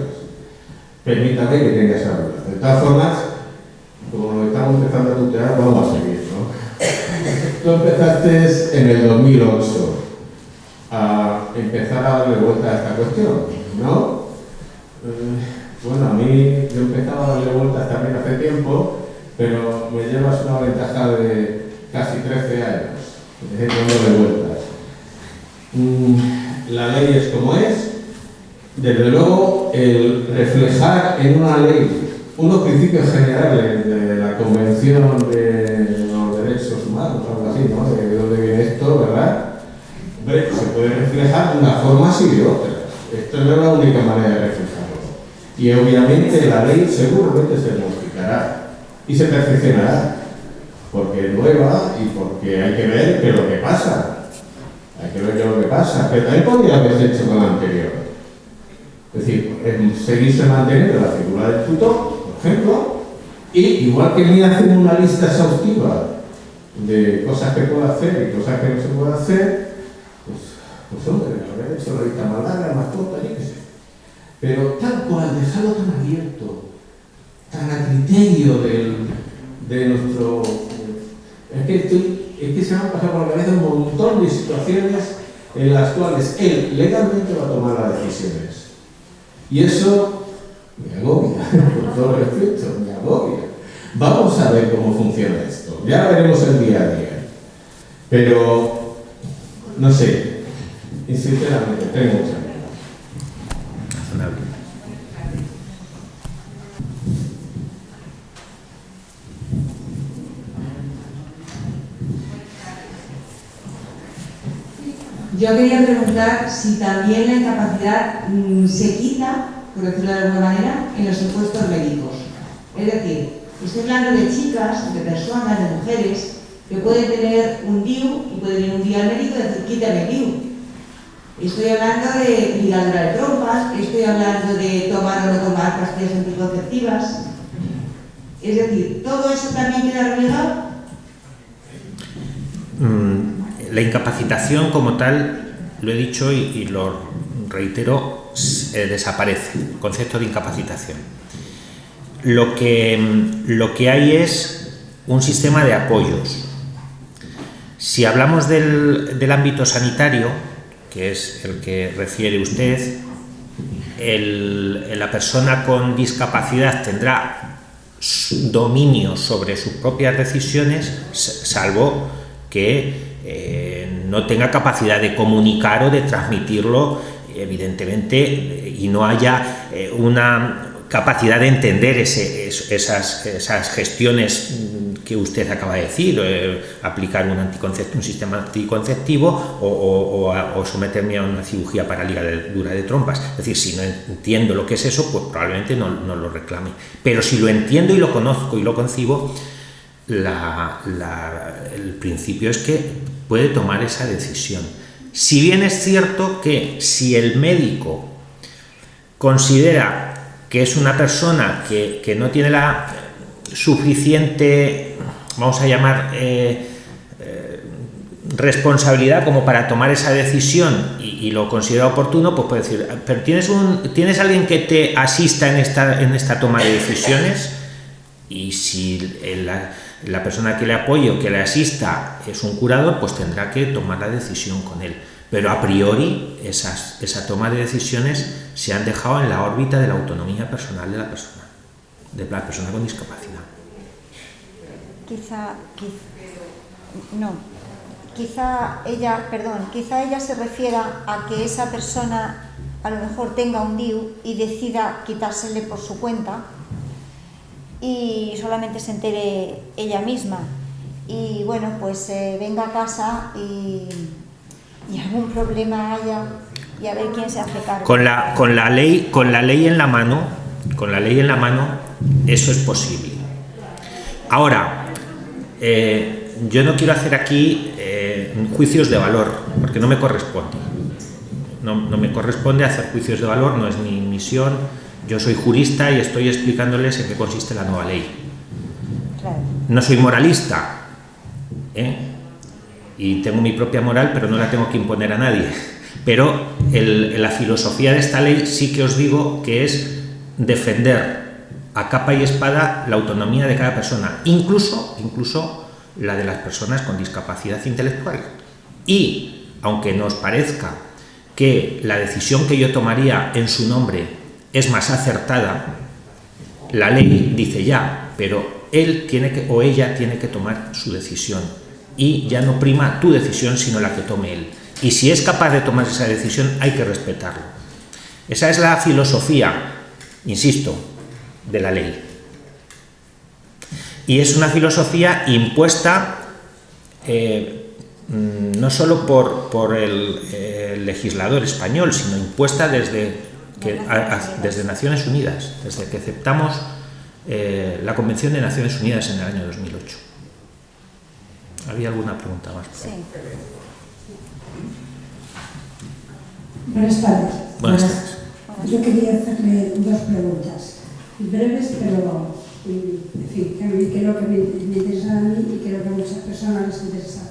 Permítame que tenga esa duda. De todas formas, como estamos empezando a tutear, vamos a seguir, ¿no? Tú empezaste en el 2008 a empezar a darle vuelta a esta cuestión, ¿no? Bueno, a mí yo empezaba a darle vueltas también hace tiempo, pero me llevas una ventaja de casi 13 años dándole vueltas. La ley es como es. Desde luego, el reflejar en una ley unos principios generales de la Convención de los Derechos Humanos, algo así, ¿no? De dónde viene esto, ¿verdad? Hombre, se puede reflejar de una forma así de otra. Esto no es la única manera de reflejarlo. Y obviamente la ley seguramente se modificará y se perfeccionará, porque es nueva y porque hay que ver qué es lo que pasa. Pero también podría haberse hecho con la anterior. Es decir, seguirse manteniendo la figura del tutor, por ejemplo, y igual que ni hacen una lista exhaustiva de cosas que puedo hacer y cosas que no se puede hacer, pues hombre, haber hecho la lista más larga, más corta, yo qué sé. Pero tal cual, dejarlo tan abierto, tan a criterio de nuestro... Es que se me han pasado por la cabeza un montón de situaciones en las cuales él legalmente va a tomar las decisiones. Y eso me agobia, con todo respeto, me agobia. Vamos a ver cómo funciona esto, ya veremos el día a día. Pero, no sé, y sinceramente, tengo mucha miedo. Yo quería preguntar si también la incapacidad se quita, por decirlo de alguna manera, en los supuestos médicos. Es decir, estoy hablando de chicas, de personas, de mujeres, que pueden tener un DIU y pueden ir un día al médico y decir, quítame el DIU. Estoy hablando de ligadura de trompas, estoy hablando de tomar o no tomar pastillas anticonceptivas. Es decir, ¿todo eso también queda relegado? La incapacitación como tal, lo he dicho y lo reitero, desaparece, el concepto de incapacitación. Lo que hay es un sistema de apoyos. Si hablamos del ámbito sanitario, que es el que refiere usted, la persona con discapacidad tendrá dominio sobre sus propias decisiones, salvo que no tenga capacidad de comunicar o de transmitirlo, evidentemente, y no haya una capacidad de entender esas gestiones que usted acaba de decir, aplicar un sistema anticonceptivo o someterme a una cirugía para ligadura de trompas. Es decir, si no entiendo lo que es eso, pues probablemente no lo reclame. Pero si lo entiendo y lo conozco y lo concibo, el principio es que puede tomar esa decisión. Si bien es cierto que si el médico considera que es una persona que no tiene la suficiente, vamos a llamar, responsabilidad como para tomar esa decisión y lo considera oportuno, pues puede decir, pero ¿tienes alguien que te asista en esta toma de decisiones? Y si la persona que le apoye o que le asista es un curador, pues tendrá que tomar la decisión con él. Pero a priori esa toma de decisiones se han dejado en la órbita de la autonomía personal de la persona con discapacidad. Quizá ella se refiera a que esa persona a lo mejor tenga un DIU y decida quitársele por su cuenta y solamente se entere ella misma y bueno, pues venga a casa y algún problema haya y a ver quién se hace cargo. Con la ley en la mano, eso es posible. Ahora, yo no quiero hacer aquí juicios de valor, porque no me corresponde. No me corresponde hacer juicios de valor, no es mi misión. Yo soy jurista y estoy explicándoles en qué consiste la nueva ley. Claro. No soy moralista, y tengo mi propia moral, pero no la tengo que imponer a nadie. Pero la filosofía de esta ley sí que os digo que es defender a capa y espada la autonomía de cada persona, incluso la de las personas con discapacidad intelectual. Y, aunque nos parezca que la decisión que yo tomaría en su nombre es más acertada, la ley dice ya, pero él o ella tiene que tomar su decisión. Y ya no prima tu decisión, sino la que tome él. Y si es capaz de tomar esa decisión, hay que respetarlo. Esa es la filosofía, insisto, de la ley. Y es una filosofía impuesta no solo por el legislador español, sino impuesta desde Naciones Unidas, desde que aceptamos la Convención de Naciones Unidas en el año 2008. ¿Había alguna pregunta más? Sí. Buenas tardes. Buenas tardes. Yo quería hacerle dos preguntas, breves pero en fin, que es lo que me interesa a mí y creo que a muchas personas les interesa.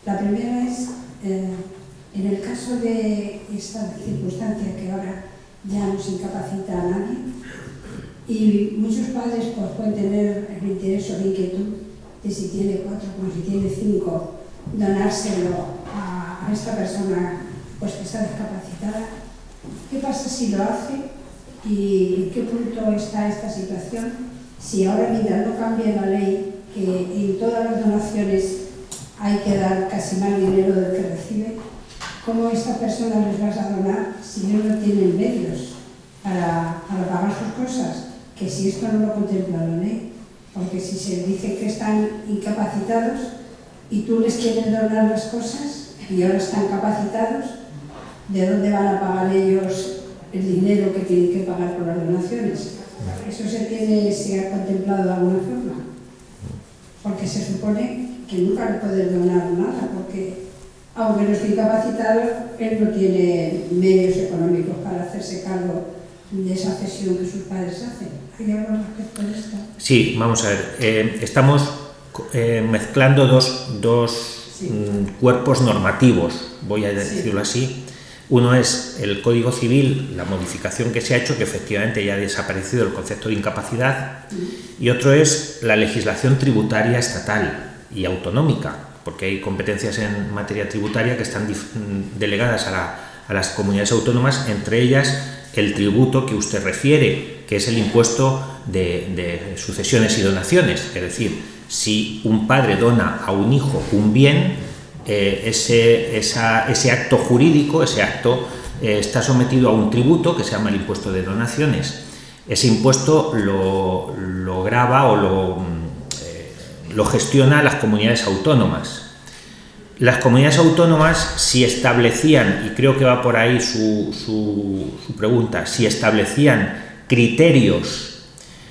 La primera es, en el caso de esta circunstancia que ahora ya no se incapacita a nadie, y muchos padres pues, pueden tener el interés o la inquietud de si tiene 4 como si tiene 5, donárselo a esta persona pues, que está discapacitada. ¿Qué pasa si lo hace? ¿Y en qué punto está esta situación? Si ahora, mientras no cambie la ley, que en todas las donaciones hay que dar casi más dinero del que recibe, ¿cómo a esta persona les vas a donar si ellos no tienen medios para pagar sus cosas? Que si esto no lo contempla la ley, porque si se dice que están incapacitados y tú les quieres donar las cosas y ahora están capacitados, ¿de dónde van a pagar ellos el dinero que tienen que pagar por las donaciones? ¿Eso se ha contemplado de alguna forma? Porque se supone que nunca le puedes donar nada, porque aunque no esté incapacitado, él no tiene medios económicos para hacerse cargo de esa cesión que sus padres hacen. ¿Hay algo respecto a esto? Sí, vamos a ver. Estamos mezclando dos cuerpos normativos, voy a decirlo así. Uno es el Código Civil, la modificación que se ha hecho, que efectivamente ya ha desaparecido el concepto de incapacidad, y otro es la legislación tributaria estatal y autonómica, porque hay competencias en materia tributaria que están delegadas a las comunidades autónomas, entre ellas el tributo que usted refiere, que es el impuesto de sucesiones y donaciones. Es decir, si un padre dona a un hijo un bien, ese acto jurídico, ese acto está sometido a un tributo que se llama el impuesto de donaciones. Ese impuesto lo grava o lo gestiona las comunidades autónomas. Las comunidades autónomas, si establecían, y creo que va por ahí su pregunta, si establecían criterios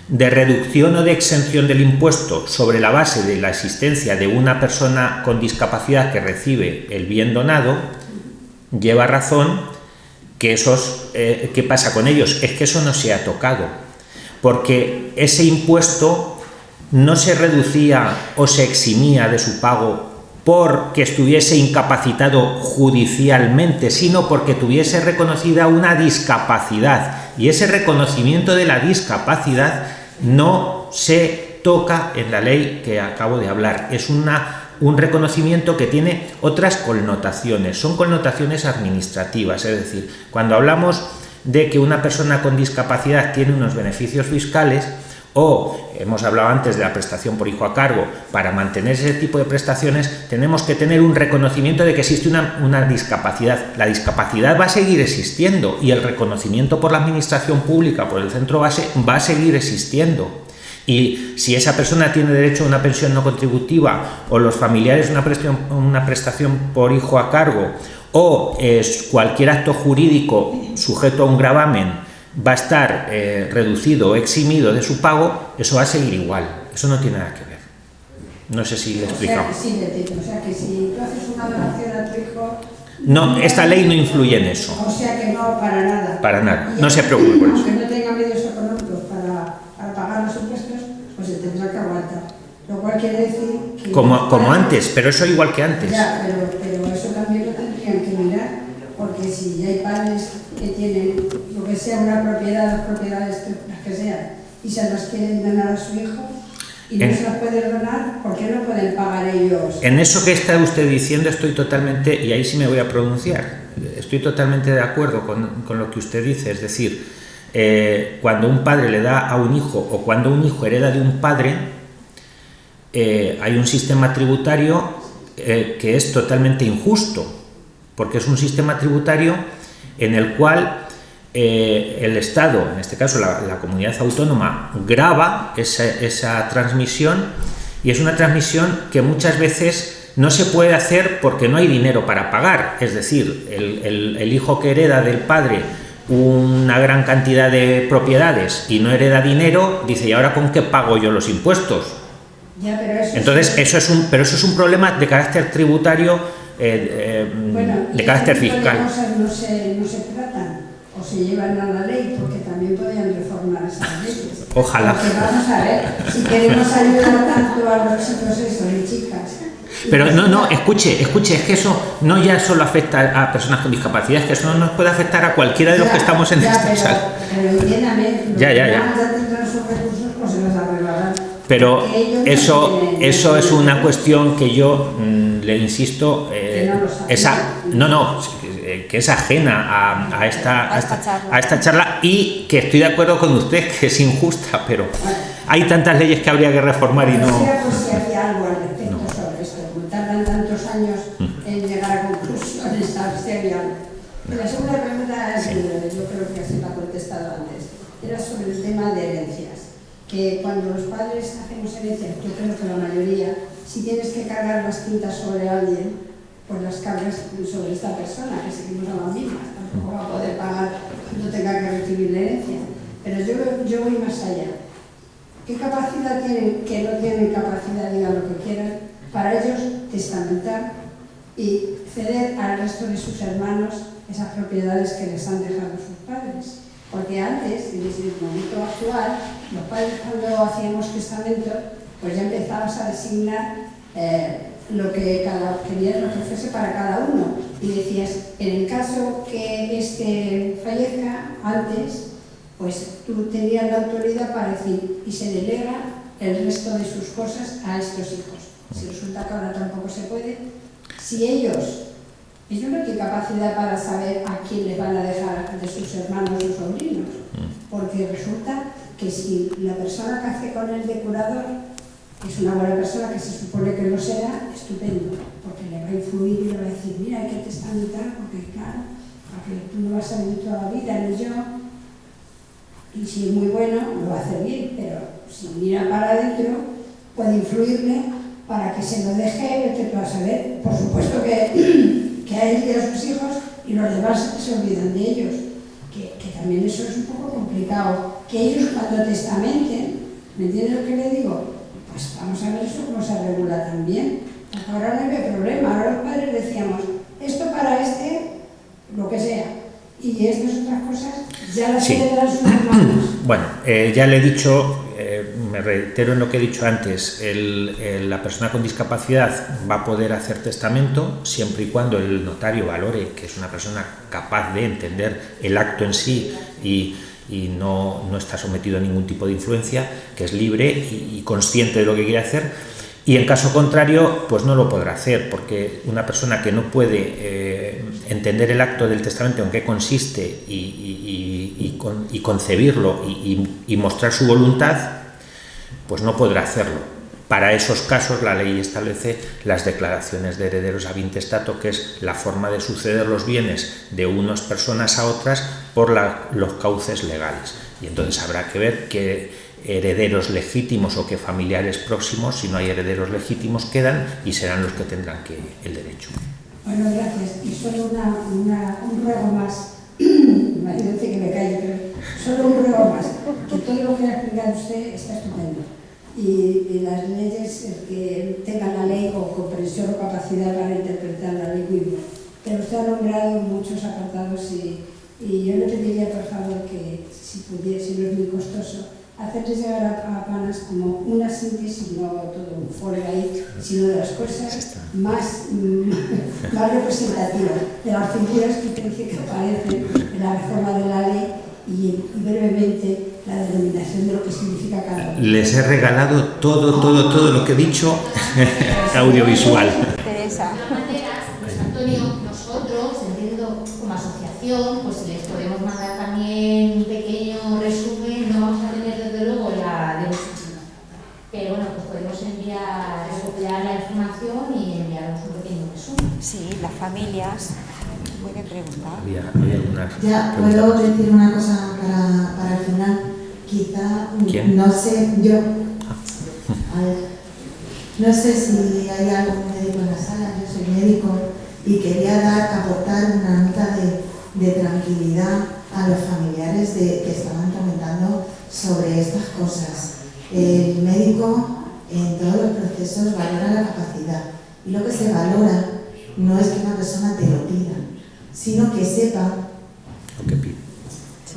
de reducción o de exención del impuesto sobre la base de la existencia de una persona con discapacidad que recibe el bien donado, lleva razón que ¿qué pasa con ellos? Es que eso no se ha tocado, porque ese impuesto no se reducía o se eximía de su pago porque estuviese incapacitado judicialmente, sino porque tuviese reconocida una discapacidad, y ese reconocimiento de la discapacidad no se toca en la ley que acabo de hablar. Es un reconocimiento que tiene otras connotaciones, son connotaciones administrativas, es decir, cuando hablamos de que una persona con discapacidad tiene unos beneficios fiscales, o hemos hablado antes de la prestación por hijo a cargo, para mantener ese tipo de prestaciones tenemos que tener un reconocimiento de que existe una discapacidad. La discapacidad va a seguir existiendo y el reconocimiento por la administración pública, por el centro base, va a seguir existiendo. Y si esa persona tiene derecho a una pensión no contributiva, o los familiares una prestación por hijo a cargo, o cualquier acto jurídico sujeto a un gravamen, va a estar reducido o eximido de su pago, eso va a seguir igual. Eso no tiene nada que ver. No sé si le he explicado. Sí, le entiendo. O sea, que si tú haces una donación a tu hijo... No, esta ley no influye en eso. O sea que no, para nada. Para nada. No se preocupe por eso. Aunque no tenga medios económicos para pagar los impuestos, pues se tendrá que aguantar. Lo cual quiere decir que... Como antes, pero eso igual que antes. Ya, pero eso también lo tendrían que mirar, porque si hay padres que tienen lo que sea una propiedad, las propiedades las que sean, y se las quieren donar a su hijo y no se las pueden donar, ¿por qué no pueden pagar ellos? En eso que está usted diciendo estoy totalmente, y ahí sí me voy a pronunciar, estoy totalmente de acuerdo con lo que usted dice. Es decir, cuando un padre le da a un hijo o cuando un hijo hereda de un padre, hay un sistema tributario que es totalmente injusto, porque es un sistema tributario en el cual el Estado, en este caso la comunidad autónoma, grava esa transmisión, y es una transmisión que muchas veces no se puede hacer porque no hay dinero para pagar. Es decir, el hijo que hereda del padre una gran cantidad de propiedades y no hereda dinero, dice, ¿y ahora con qué pago yo los impuestos? Ya, pero eso entonces, eso es un problema de carácter tributario, de carácter fiscal. Cosas no se tratan. o se llevan a la ley, porque también podían reformar esas leyes. Ojalá. Porque vamos a ver, si queremos ayudar tanto a los chicos estos y chicas. Pero no, escuche, es que eso no ya solo afecta a personas con discapacidad, es que eso nos puede afectar a cualquiera de los que estamos en esta sala. Pero entiéndame, Ya. tendrán sus recursos, pues se los arreglarán. Pero eso es una cuestión que yo le insisto, que es ajena a esta charla, y que estoy de acuerdo con usted que es injusta, pero hay tantas leyes que habría que reformar y no. Pues si había algo al respecto sobre esto, como tardan tantos años en llegar a conclusiones, si había algo. La segunda pregunta es, yo creo que se la ha contestado antes, era sobre el tema de herencias. Que cuando los padres hacemos herencias, yo creo que la mayoría, si tienes que cargar las quintas sobre alguien, pues las cargas sobre esta persona, que seguimos a las mismas, tampoco va a poder pagar cuando tenga que recibir la herencia. Pero yo voy más allá. ¿Qué capacidad tienen, que no tienen capacidad, digan lo que quieran, para ellos testamentar y ceder al resto de sus hermanos esas propiedades que les han dejado sus padres? Porque antes, en el momento actual, los padres cuando hacíamos testamento, pues ya empezabas a designar lo que querías, lo que fuese para cada uno. Y decías, en el caso que este fallezca antes, pues tú tenías la autoridad para decir, y se delega el resto de sus cosas a estos hijos. Si resulta que ahora tampoco se puede, si ellos no tienen capacidad para saber a quién les van a dejar de sus hermanos o sobrinos, porque resulta que si la persona que hace con él de curador es una buena persona, que se supone que lo será, estupendo, porque le va a influir y le va a decir, mira, hay que testamentar, porque claro, porque tú no vas a vivir toda la vida, ni yo, y si es muy bueno, lo va a hacer bien, pero si mira para adentro, puede influirle para que se lo deje, vete tú a saber, por supuesto que a él y a sus hijos, y los demás se olvidan de ellos, que también eso es un poco complicado, que ellos cuando testamenten, ¿me entiendes lo que le digo? Pues vamos a ver eso cómo se regula también, porque ahora no hay problema, ahora los padres decíamos, esto para lo que sea, y estas otras cosas ya las heredarán sus hermanos. Bueno, ya le he dicho, me reitero en lo que he dicho antes, la persona con discapacidad va a poder hacer testamento siempre y cuando el notario valore que es una persona capaz de entender el acto en sí y no está sometido a ningún tipo de influencia, que es libre y consciente de lo que quiere hacer. Y en caso contrario, pues no lo podrá hacer, porque una persona que no puede entender el acto del testamento, en qué consiste y concebirlo y mostrar su voluntad, pues no podrá hacerlo. Para esos casos la ley establece las declaraciones de herederos ab intestato, que es la forma de suceder los bienes de unas personas a otras por los cauces legales. Y entonces habrá que ver qué herederos legítimos o qué familiares próximos, si no hay herederos legítimos, quedan y serán los que tendrán el derecho. Bueno, gracias. Y solo un ruego más. Me dice que me calle, pero solo un ruego más. Que todo lo que ha explicado usted está estupendo. Y las leyes, el que tengan la ley o comprensión o capacidad para interpretar la ley muy bien. Pero usted ha nombrado muchos apartados y yo le pediría, por favor, que si pudiera, si no es muy costoso, hacerles llegar a Panas como una síntesis, no todo un folio ahí, sino de las cosas más representativas, de las figuras que usted dice que aparecen en la reforma de la ley y brevemente la denominación de lo que significa cada uno. Les he regalado todo lo que he dicho audiovisual. Teresa. De todas maneras, pues Antonio, nosotros, entiendo como asociación, pues les podemos mandar también un pequeño resumen, no vamos a tener desde luego la de los... Pero bueno, pues podemos recopilar la información y enviarnos un pequeño resumen. Sí, las familias. Puede preguntar. Ya, puedo decir una cosa para el final. Quizá, ¿Quién? no sé, yo. A ver, no sé si hay algún médico en la sala, yo soy médico y quería aportar una nota de tranquilidad a los familiares que estaban comentando sobre estas cosas. El médico en todos los procesos valora la capacidad y lo que se valora no es que una persona te lo pida, sino que sepa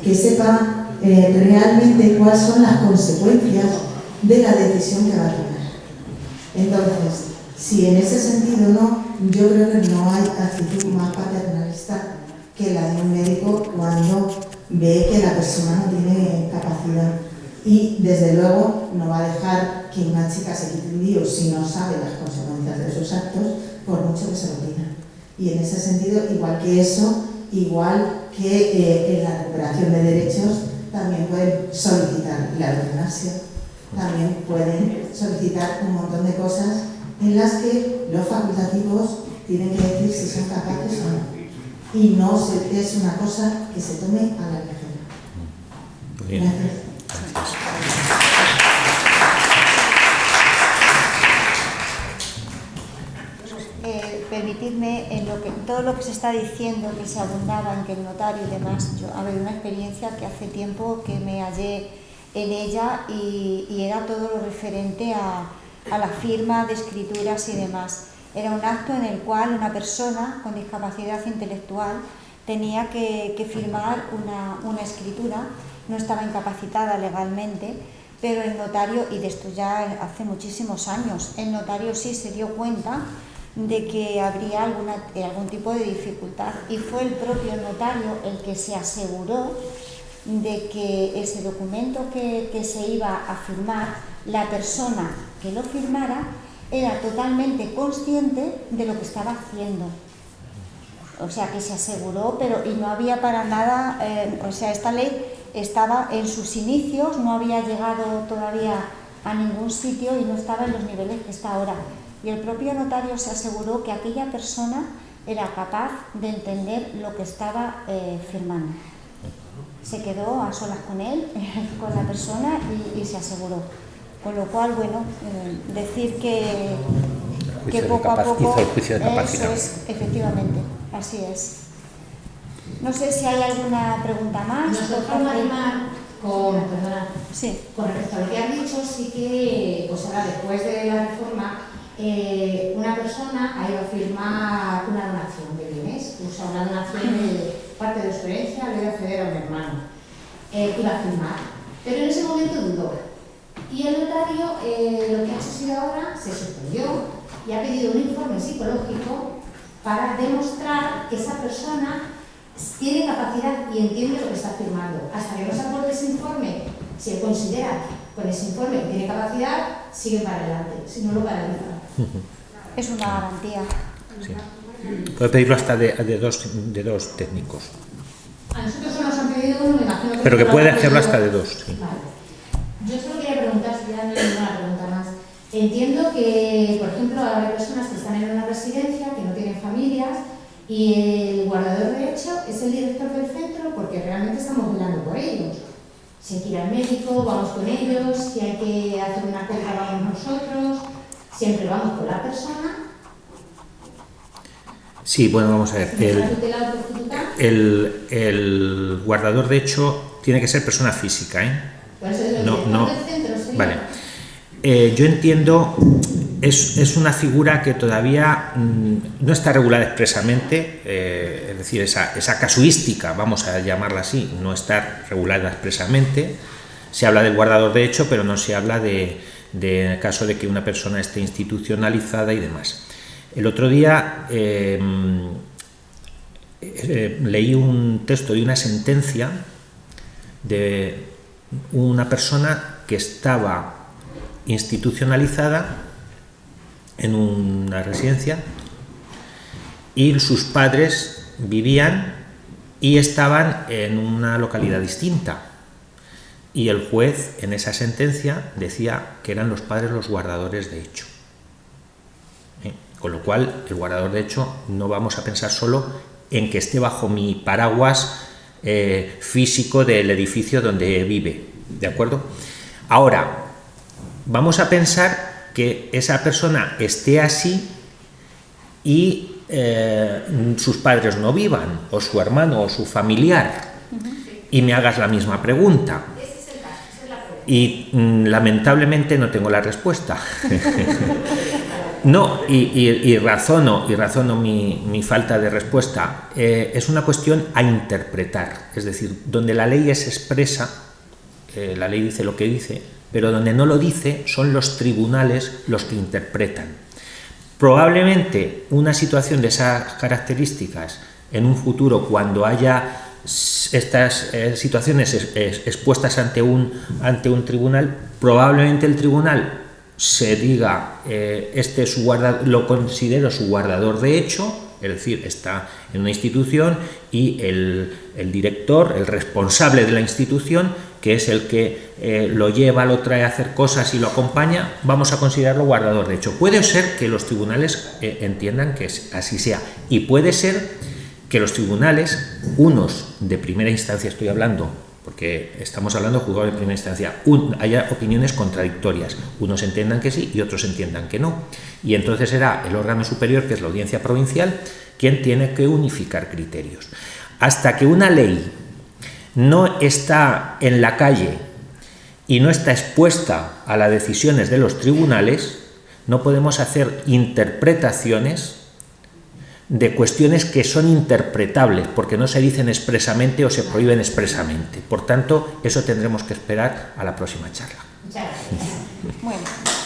que sepa realmente cuáles son las consecuencias de la decisión que va a tomar. Entonces, si en ese sentido no, yo creo que no hay actitud más paternalista que la de un médico cuando ve que la persona no tiene capacidad. Y desde luego no va a dejar que una chica se quite un lío si no sabe las consecuencias de sus actos, por mucho que se lo pida. Y en ese sentido, igual que eso, igual que en la recuperación de derechos, también pueden solicitar la eutanasia, también pueden solicitar un montón de cosas en las que los facultativos tienen que decir si son capaces o no. Y no es una cosa que se tome a la ligera. Gracias. Permitidme, en todo lo que se está diciendo, que se abundaba en que el notario y demás, yo había una experiencia que hace tiempo que me hallé en ella y era todo lo referente a la firma de escrituras y demás. Era un acto en el cual una persona con discapacidad intelectual tenía que firmar una escritura, no estaba incapacitada legalmente, pero el notario, y de esto ya hace muchísimos años, el notario sí se dio cuenta de que habría algún tipo de dificultad y fue el propio notario el que se aseguró de que ese documento que se iba a firmar, la persona que lo firmara era totalmente consciente de lo que estaba haciendo. O sea, que se aseguró, y no había para nada, esta ley estaba en sus inicios, no había llegado todavía a ningún sitio y no estaba en los niveles que está ahora. Y el propio notario se aseguró que aquella persona era capaz de entender lo que estaba firmando. Se quedó a solas con él, con la persona, y se aseguró. Con lo cual, bueno, decir que poco a poco, hizo el juicio de capacidad. Eso es, efectivamente, así es. No sé si hay alguna pregunta más. Nosotros, Marimar, con respecto a lo que has dicho, sí que, pues ahora, después de la reforma, una persona ha ido a firmar una donación de bienes, una donación de parte de su herencia, le iba a ceder a un hermano, iba a firmar, pero en ese momento dudó. Y el notario, lo que ha hecho sido ahora, se suspendió y ha pedido un informe psicológico para demostrar que esa persona tiene capacidad y entiende lo que está firmando. Hasta que no se aporte ese informe, si él considera con ese informe que tiene capacidad, sigue para adelante, si no lo paraliza. Es una garantía. Sí. Puede pedirlo hasta de dos técnicos. A nosotros solo nos han pedido uno, me imagino que... Pero que puede hacerlo hasta de dos. Sí. Vale. Yo solo quería preguntar, si ya no hay ninguna pregunta más. Entiendo que, por ejemplo, hay personas que están en una residencia, que no tienen familias, y el guardador de hecho es el director del centro porque realmente estamos velando por ellos. Si hay que ir al médico, vamos con ellos, si hay que hacer una compra, vamos nosotros, siempre vamos con la persona. Sí, bueno, vamos a ver. El guardador de hecho tiene que ser persona física, ¿eh? No. Vale. Yo entiendo, es una figura que todavía no está regulada expresamente, es decir, esa casuística, vamos a llamarla así, no está regulada expresamente. Se habla del guardador de hecho, pero no se habla de caso de que una persona esté institucionalizada y demás. El otro día leí un texto de una sentencia de una persona que estaba institucionalizada en una residencia y sus padres vivían y estaban en una localidad distinta. Y el juez en esa sentencia decía que eran los padres los guardadores de hecho. Con lo cual, el guardador de hecho no vamos a pensar solo en que esté bajo mi paraguas físico del edificio donde vive, ¿de acuerdo? Ahora, vamos a pensar que esa persona esté así y sus padres no vivan, o su hermano o su familiar, y me hagas la misma pregunta. Y lamentablemente no tengo la respuesta. No, y razono mi falta de respuesta. Es una cuestión a interpretar, es decir, donde la ley es expresa, la ley dice lo que dice, pero donde no lo dice son los tribunales los que interpretan. Probablemente una situación de esas características en un futuro, cuando haya estas situaciones expuestas ante un tribunal, probablemente el tribunal se diga este es lo considero su guardador de hecho, es decir, está en una institución y el director, el responsable de la institución, que es el que lo lleva, lo trae a hacer cosas y lo acompaña, vamos a considerarlo guardador de hecho. Puede ser que los tribunales entiendan que así sea, y puede ser que los tribunales, unos de primera instancia estoy hablando, porque estamos hablando de juzgados de primera instancia, haya opiniones contradictorias, unos entiendan que sí y otros entiendan que no, y entonces será el órgano superior, que es la Audiencia Provincial, quien tiene que unificar criterios. Hasta que una ley no está en la calle y no está expuesta a las decisiones de los tribunales, no podemos hacer interpretaciones de cuestiones que son interpretables, porque no se dicen expresamente o se prohíben expresamente. Por tanto, eso tendremos que esperar a la próxima charla. Muchas gracias. Bueno.